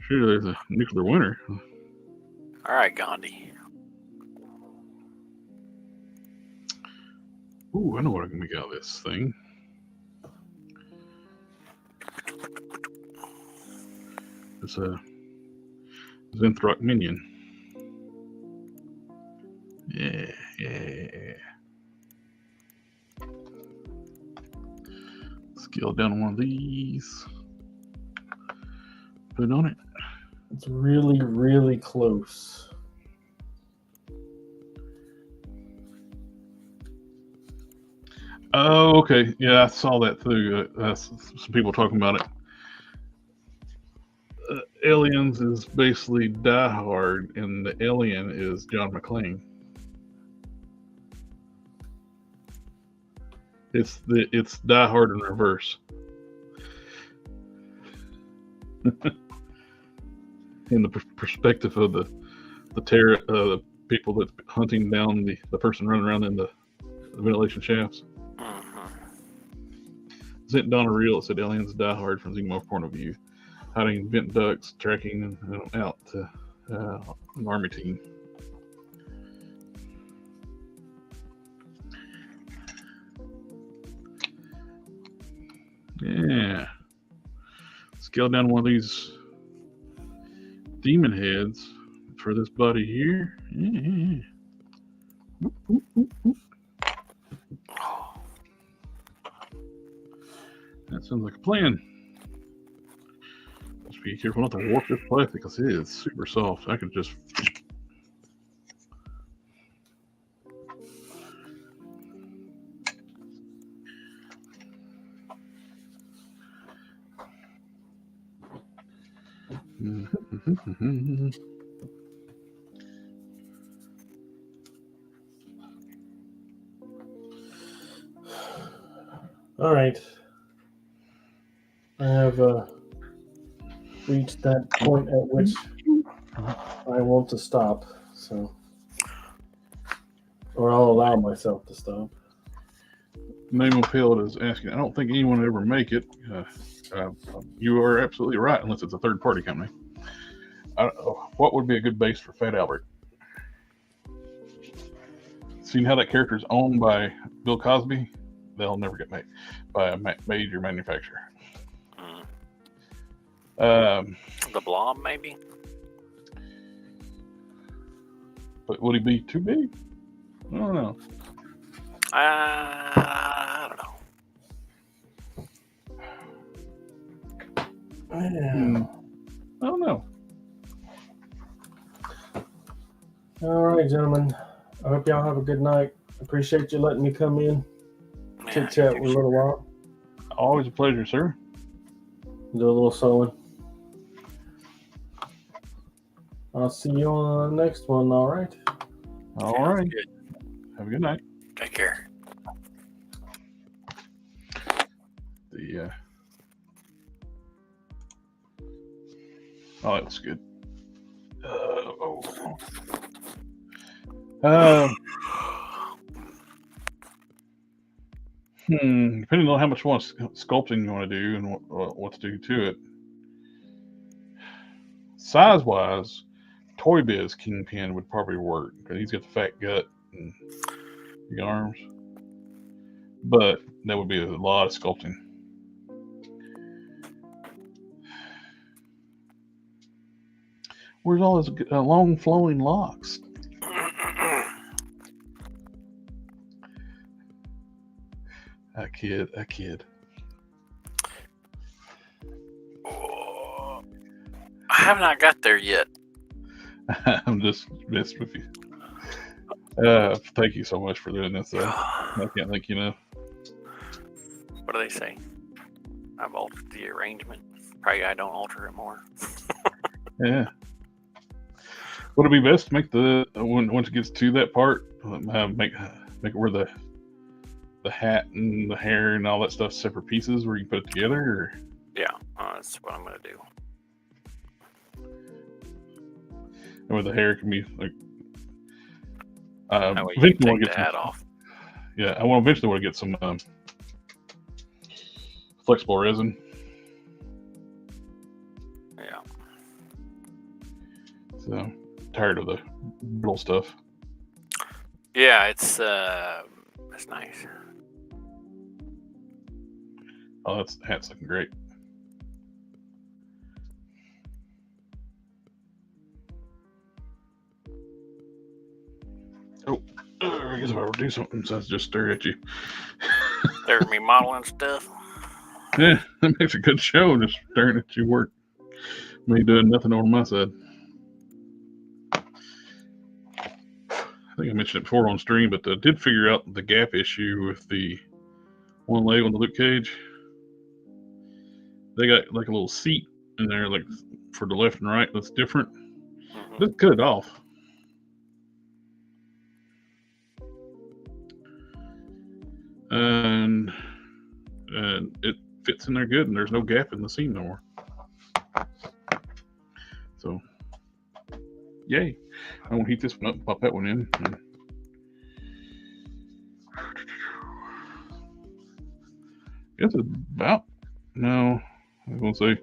sure, there's a nuclear winter. All right, Gandhi. Ooh, I know what I can make out of this thing. It's a Zenthrock minion. Yeah. Scale down one of these. Put it on it. It's really, really close. Oh, okay. Yeah, I saw that too. Some people talking about it. Aliens is basically Die Hard, and the alien is John McClane. It's Die Hard in reverse. In the perspective of the people that hunting down the person running around in the ventilation shafts. Isn't Donna real? It said aliens Die Hard from Xenomorph point of view. Hiding vent ducts, tracking them out to an army team. Yeah. Scale down one of these demon heads for this buddy here. Yeah. Oop, oop, oop, oop. That sounds like a plan. Just be careful not to warp this plastic because it is super soft. I could just. All right. I have reached that point at which I want to stop. So, or I'll allow myself to stop. Name Field is asking. I don't think anyone would ever make it. You are absolutely right, unless it's a third-party company. What would be a good base for Fat Albert? Seeing how that character is owned by Bill Cosby, they'll never get made by a major manufacturer. The Blob, maybe? But would he be too big? I don't know. I don't know. I don't know. All right, gentlemen. I hope y'all have a good night. Appreciate you letting me come in, chit chat for a little while, Always a pleasure, sir. do a little sewing. I'll see you on the next one. All right. All Sounds right. good. Have a good night. Take care. Oh, that was good. Depending on how much sculpting you want to do and what to do to it. Size-wise, Toy Biz Kingpin would probably work because he's got the fat gut and the arms. But that would be a lot of sculpting. Where's all his long flowing locks? A kid. Oh, I have not got there yet. I'm just messing with you. Thank you so much for doing this. I can't thank you enough. What do they say? I've altered the arrangement. Probably I don't alter it more. Yeah. Would it be best to make once it gets to that part, make it where the hat and the hair and all that stuff separate pieces where you put it together? Or? Yeah, that's what I'm gonna do. And where the hair can be like. That way you Eventually, can want take to the get hat some. off. Yeah, I want eventually want to get some flexible resin. Yeah. So tired of the brittle stuff. Yeah, it's nice. Oh, the hat's looking great. Oh, I guess if I were to do something besides just stare at you. There me modeling stuff. Yeah, that makes a good show, just staring at you work. Me doing nothing over my side. I think I mentioned it before on stream, but I did figure out the gap issue with the one leg on the loop cage. They got like a little seat in there, like for the left and right, that's different. Mm-hmm. Just cut it off. And it fits in there good, and there's no gap in the seam no more. So, yay. I'm going to heat this one up and pop that one in. I guess it's about, no, I was going to say,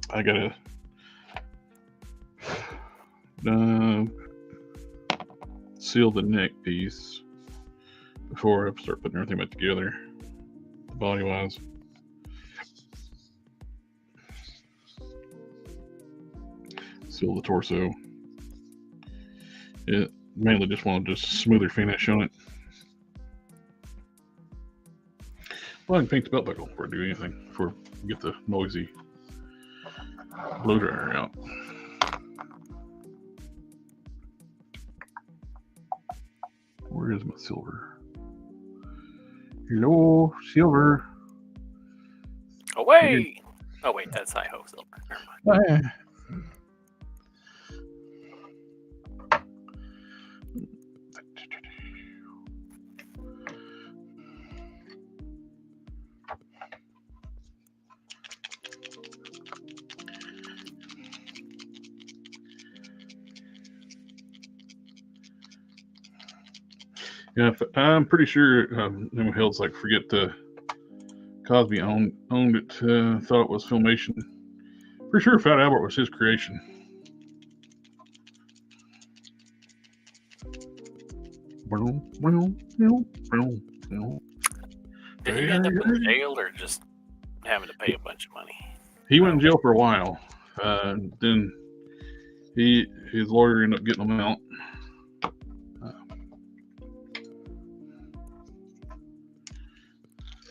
I got to seal the neck piece before I start putting everything back together, body wise. Seal the torso. It mainly just want to smoother finish on it. Well, I can paint the belt buckle before I do anything, before I get the noisy blow dryer out. Where is my silver? Hello, silver. Away! Oh wait, that's Idaho silver. Never mind. Yeah, I'm pretty sure them hills like forget to Cosby owned it. Thought it was Filmation. For sure, Fat Albert was his creation. Did he end up in jail or just having to pay a bunch of money? He went in jail for a while. Then his lawyer ended up getting him out.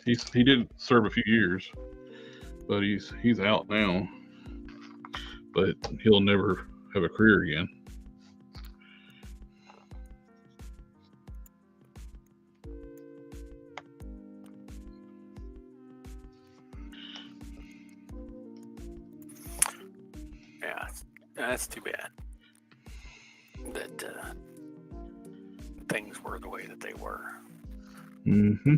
He did serve a few years, but he's out now. But he'll never have a career again. Yeah, that's too bad. That things were the way that they were. Mm-hmm.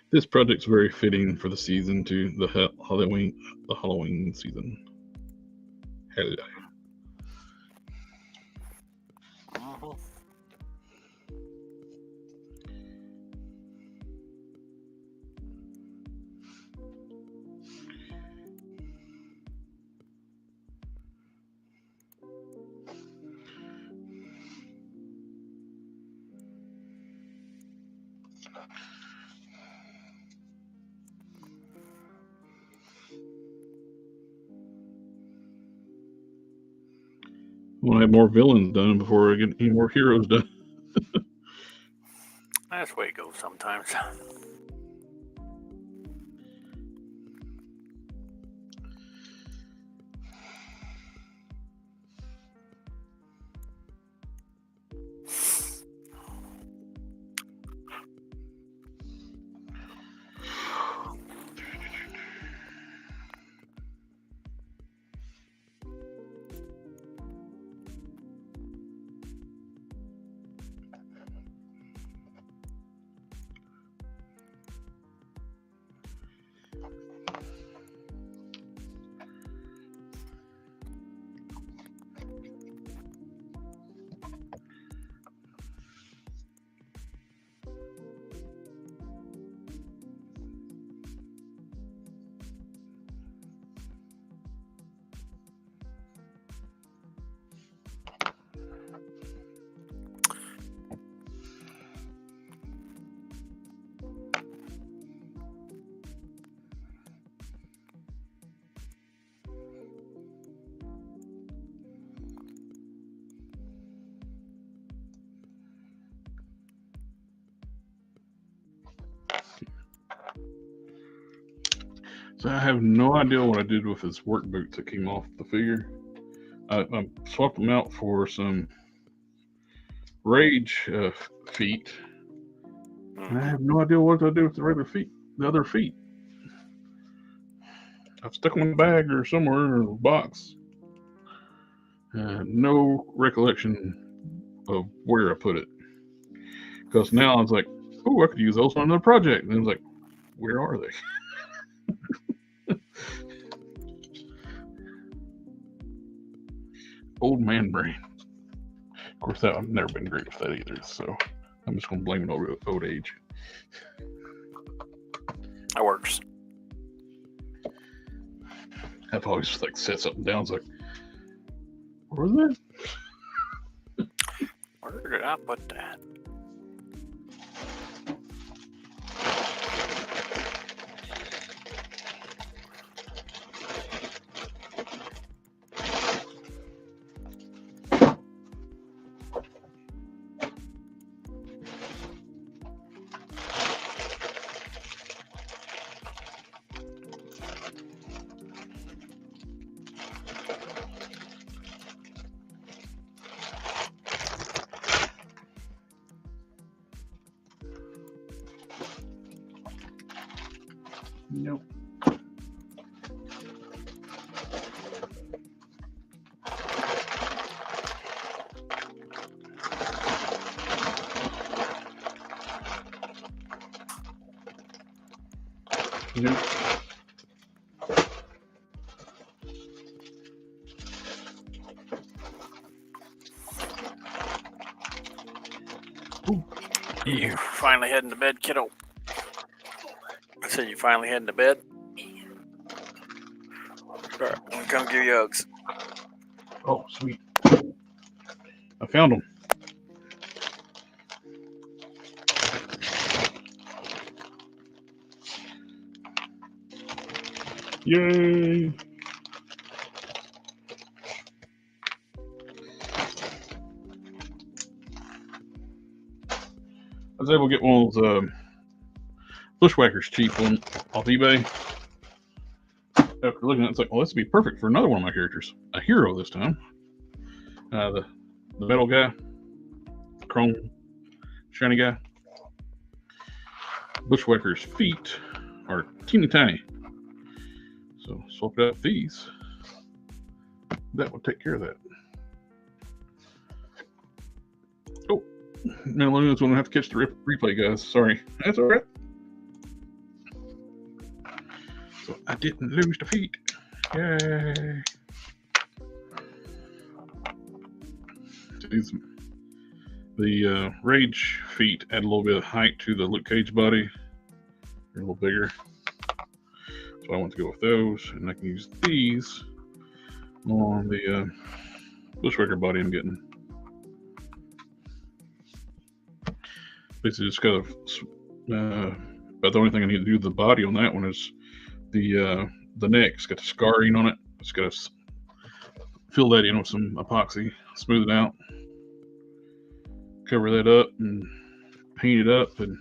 This project's very fitting for the season, to the Halloween season. Hello. Mhm. I want to have more villains done before I get any more heroes done. That's the way it goes sometimes. So I have no idea what I did with his work boots that came off the figure. I swapped them out for some Rage feet. And I have no idea what to do with the regular feet, the other feet. I've stuck them in a bag or somewhere in a box. No recollection of where I put it. Because now I was like, oh, I could use those on another project. And I was like, where are they? Old man brain. Of course, that I've never been great with that either, so I'm just going to blame it on old age. That works. I've always like set something down. It's like, where was that? Where did I put that? Nope. Nope. You finally heading to bed, kiddo? I said you finally heading to bed? Alright, I'm gonna come give you hugs. Oh, sweet. I found them. Yay! I was able to get one of those bushwhackers cheap on off eBay. After looking at it, it's like, well, this would be perfect for another one of my characters. A hero this time. The metal guy. Chrome shiny guy. Bushwhacker's feet are teeny tiny. So swap it out with these. That will take care of that. Oh, man, Luna's going to have to catch the replay, guys. Sorry. That's all right. So I didn't lose the feet. Yay. The Rage feet add a little bit of height to the Luke Cage body. They're a little bigger. So I want to go with those. And I can use these on the Bushwhacker body I'm getting. Basically just got about the only thing I need to do with the body on that one is the neck. It's got the scarring on it. It's got to fill that in with some epoxy, smooth it out, cover that up, and paint it up, and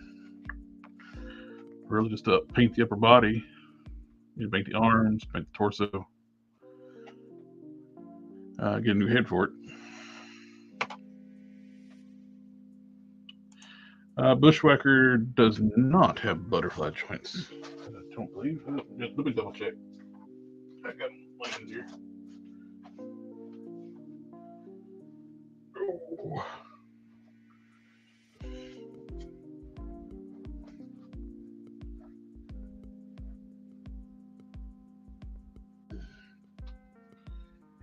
really just paint the upper body. You paint the arms, paint the torso, get a new head for it. Bushwhacker does not have butterfly joints. I don't believe. Let me double check. I got lines here. Oh.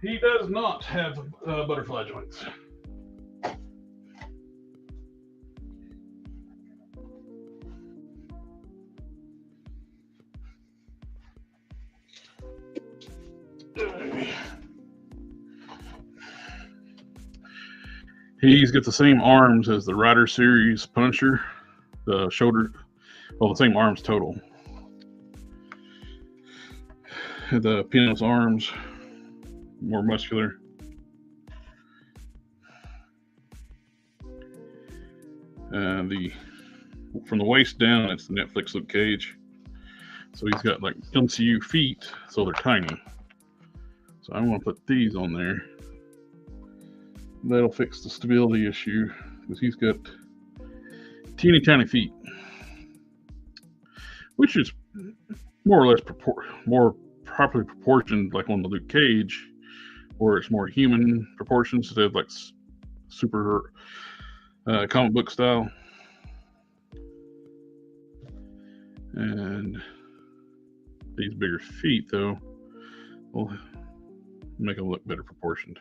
He does not have butterfly joints. He's got the same arms as the Rider Series Punisher, the shoulder, well, the same arms total. The Pinot's arms, more muscular. From the waist down, it's the Netflix Luke Cage. So he's got like MCU feet, so they're tiny. So I'm going to put these on there. That'll fix the stability issue because he's got teeny tiny feet, which is more or less more properly proportioned, like on the Luke Cage, where it's more human proportions instead of like super comic book style. And these bigger feet, though, will make them look better proportioned.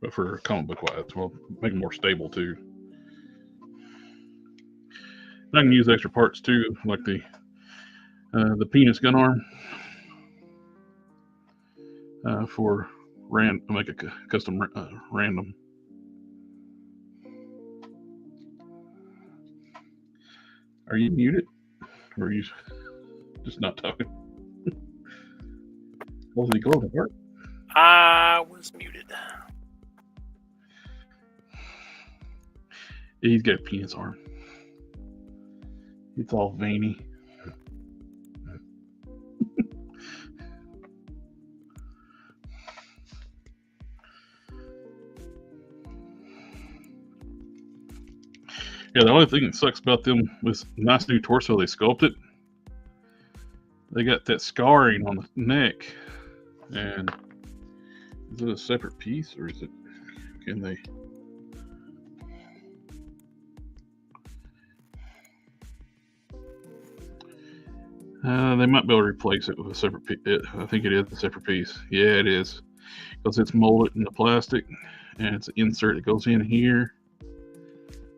but for comic book wise, we'll make them more stable too. And I can use extra parts too, like the penis gun arm for make a custom random. Are you muted, or are you just not talking? Was he glowing apart? I was muted. He's got a penis arm. It's all veiny. Yeah, the only thing that sucks about them was nice new torso. They sculpted. They got that scarring on the neck. And is it a separate piece, or is it? Can they? They might be able to replace it with a separate piece. I think it is a separate piece. Yeah, it is, because it's molded in the plastic, and it's an insert that goes in here.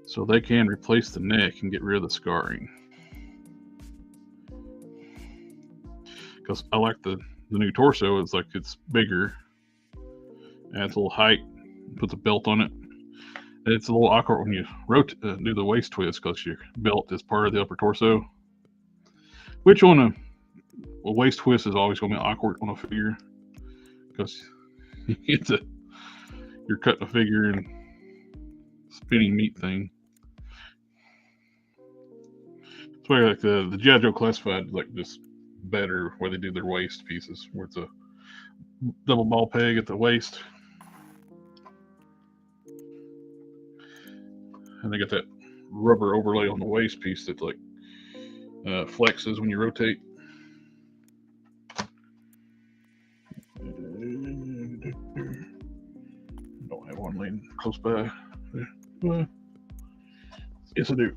So they can replace the neck and get rid of the scarring. Because I like the new torso. It's like it's bigger. Adds a little height. Puts a belt on it. It's a little awkward when you do the waist twist because your belt is part of the upper torso. Which on a waist twist is always going to be awkward on a figure. Because you're cutting a figure and spinning meat thing. It's why like the G.I. Joe Classified like just better where they do their waist pieces, where it's a double ball peg at the waist, and they got that rubber overlay on the waist piece that like flexes when you rotate. Don't have one laying close by. Yes, I do.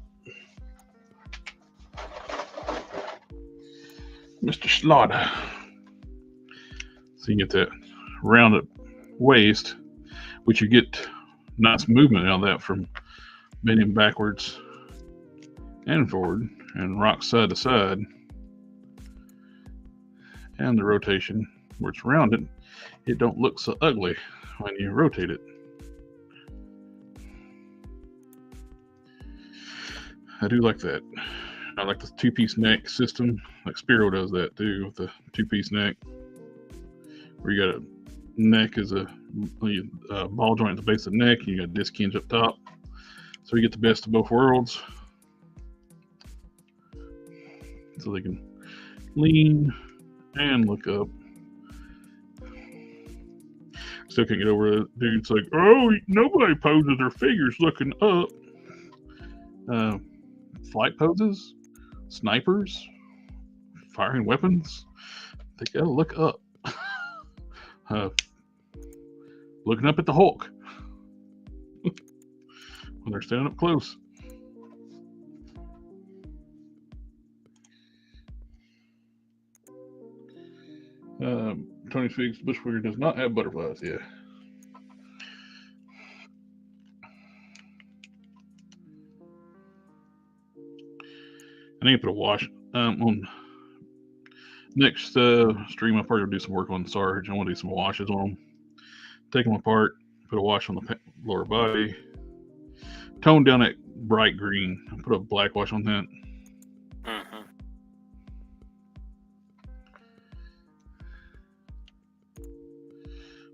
Mr. Slaughter. So you get that rounded waist, which you get nice movement out of that from bending backwards and forward and rock side to side. And the rotation where it's rounded, it don't look so ugly when you rotate it. I do like that. I like the two-piece neck system. Like Spiro does that too with the two-piece neck, where you got a neck as a ball joint at the base of the neck, and you got a disc hinge up top. So you get the best of both worlds. So they can lean and look up. Still can't get over it. Dude's like, oh, nobody poses their figures looking up. Flight poses, snipers, firing weapons, they gotta look up. Looking up at the Hulk when they're standing up close. Tony Figs Bushwhacker does not have butterflies. Yeah. I need to put a wash on next stream. I'll probably do some work on Sarge. I want to do some washes on them. Take them apart, put a wash on the lower body, tone down that bright green, and put a black wash on that. Mm-hmm.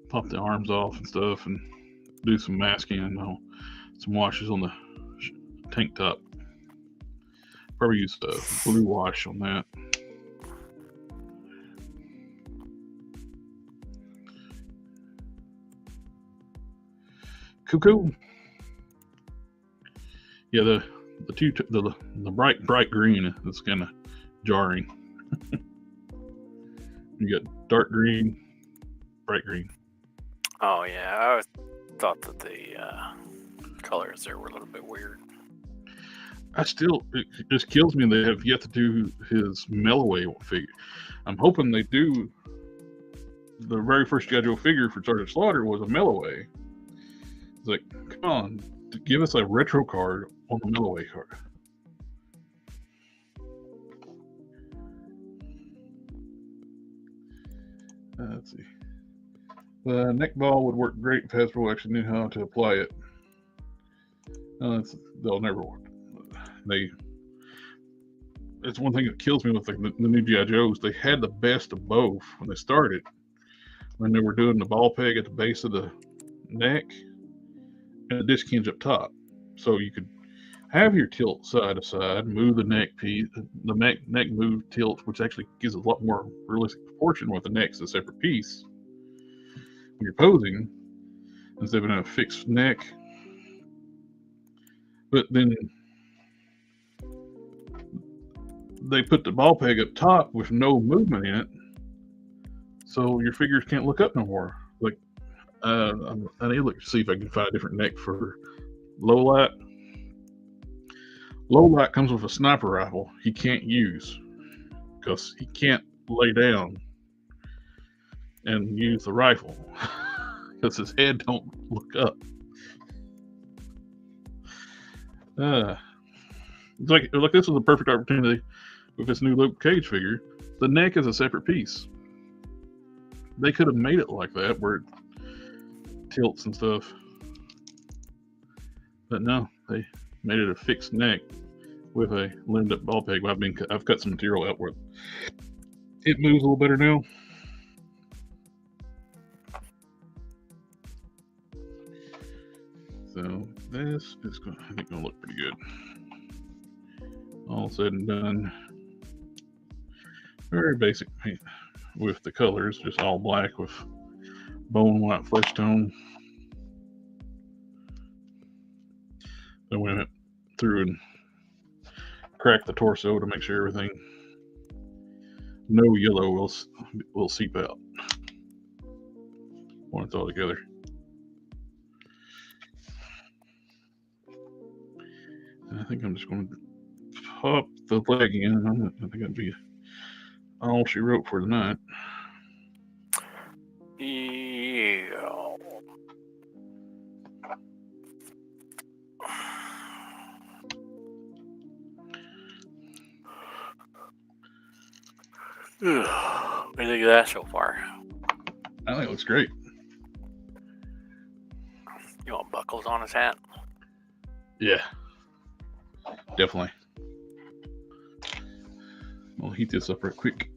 Pop the arms off and stuff, and do some masking and some washes on the tank top. Probably use a blue wash on that. Cuckoo. Yeah, the bright green is kind of jarring. You got dark green, bright green. Oh yeah, I thought that the colors there were a little bit weird. It just kills me they have yet to do his Melloway figure. I'm hoping they do. The very first G.I. Joe figure for Sergeant Slaughter was a Melloway, It's like, come on, give us a retro card on the Milloway card. Let's see. The neck ball would work great if Hasbro actually knew how to apply it. They'll never work. It's one thing that kills me with the new G.I. Joes. They had the best of both when they started. When they were doing the ball peg at the base of the neck and the disc hinge up top. So you could have your tilt side to side, move the neck piece, the neck move tilt, which actually gives a lot more realistic proportion with the neck's a separate piece when you're posing instead of in a fixed neck. But then they put the ball peg up top with no movement in it, so your figures can't look up no more. Like, I need to look to see if I can find a different neck for low light. Low light comes with a sniper rifle he can't use because he can't lay down and use the rifle because his head don't look up. It's like this was a perfect opportunity with this new Luke Cage figure. The neck is a separate piece. They could have made it like that where it tilts and stuff, but no, they made it a fixed neck with a limbed up ball peg. I've cut some material out where it moves a little better now. So this is going to look pretty good. All said and done. Very basic paint with the colors, just all black with bone white flesh tone. Then we went through and cracked the torso to make sure everything, no yellow will seep out when it's all together. I think I'm just going to pop the leg in. I think that'd be all she wrote for tonight. Yeah. What do you think of that so far? I think it looks great. You want buckles on his hat? Yeah, definitely. I'll heat this up real quick.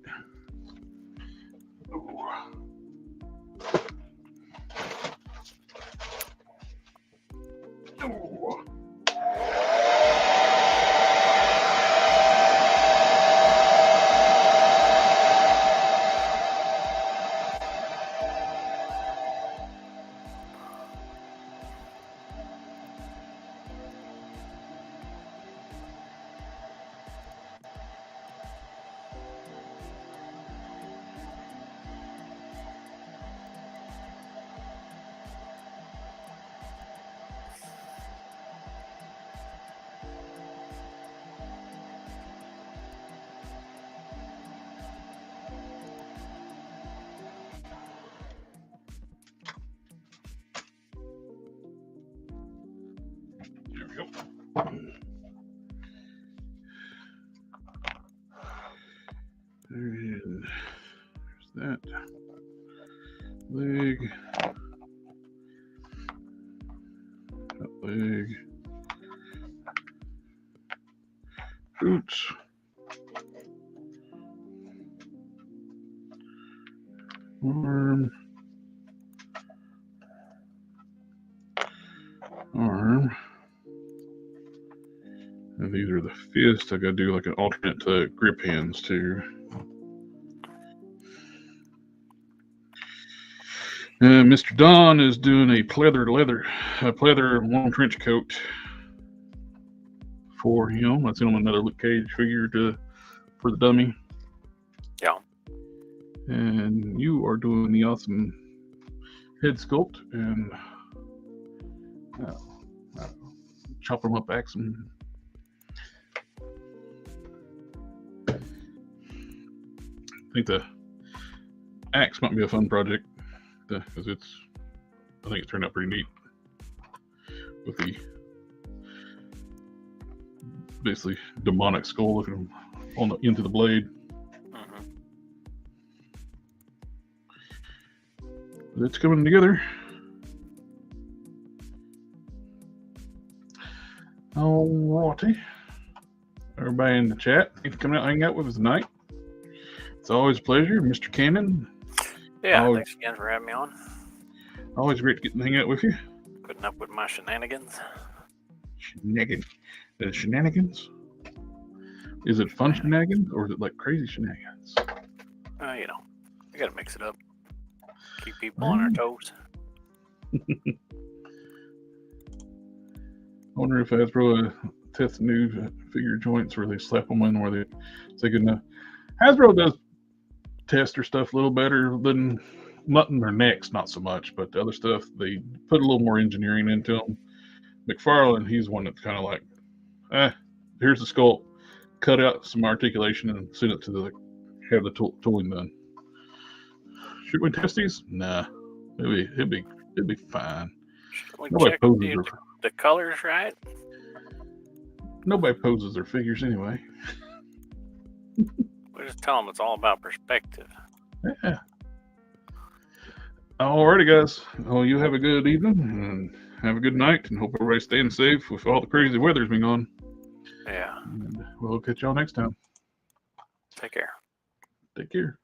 There we go. And there's that leg, that leg, boots, arm, and these are the fists. I gotta do like an alternate grip hands too. Mr. Don is doing a pleather long trench coat for him. That's on another Luke Cage figure for the dummy. Yeah. And you are doing the awesome head sculpt and chop them up, axe them. I think the axe might be a fun project because I think it turned out pretty neat. with the basically demonic skull looking on the into the blade. Mhm. But it's coming together. Alrighty. Everybody in the chat, thanks for coming out and hanging out with us tonight. It's always a pleasure. Mr. Cannon, Yeah, always, thanks again for having me on. always great to get to hang out with you. Putting up with my shenanigans. Shenanigans. The shenanigans? Is it fun shenanigans or is it like crazy shenanigans? You know, we gotta mix it up. Keep people on their toes. I wonder if Hasbro tests new figure joints where they slap them in where they can. Hasbro does test their stuff a little better than mutton their necks, not so much, but the other stuff they put a little more engineering into them. McFarlane, he's one that's kind of like, here's the sculpt, cut out some articulation and send it to have the tooling done. Should we test these? Nah, it'd be fine. Like Nobody check poses the colors right. Nobody poses their figures anyway. We just tell them it's all about perspective. Yeah. Alrighty, guys. Well, you have a good evening and have a good night, and hope everybody's staying safe with all the crazy weather's been on. Yeah. And we'll catch y'all next time. Take care. Take care.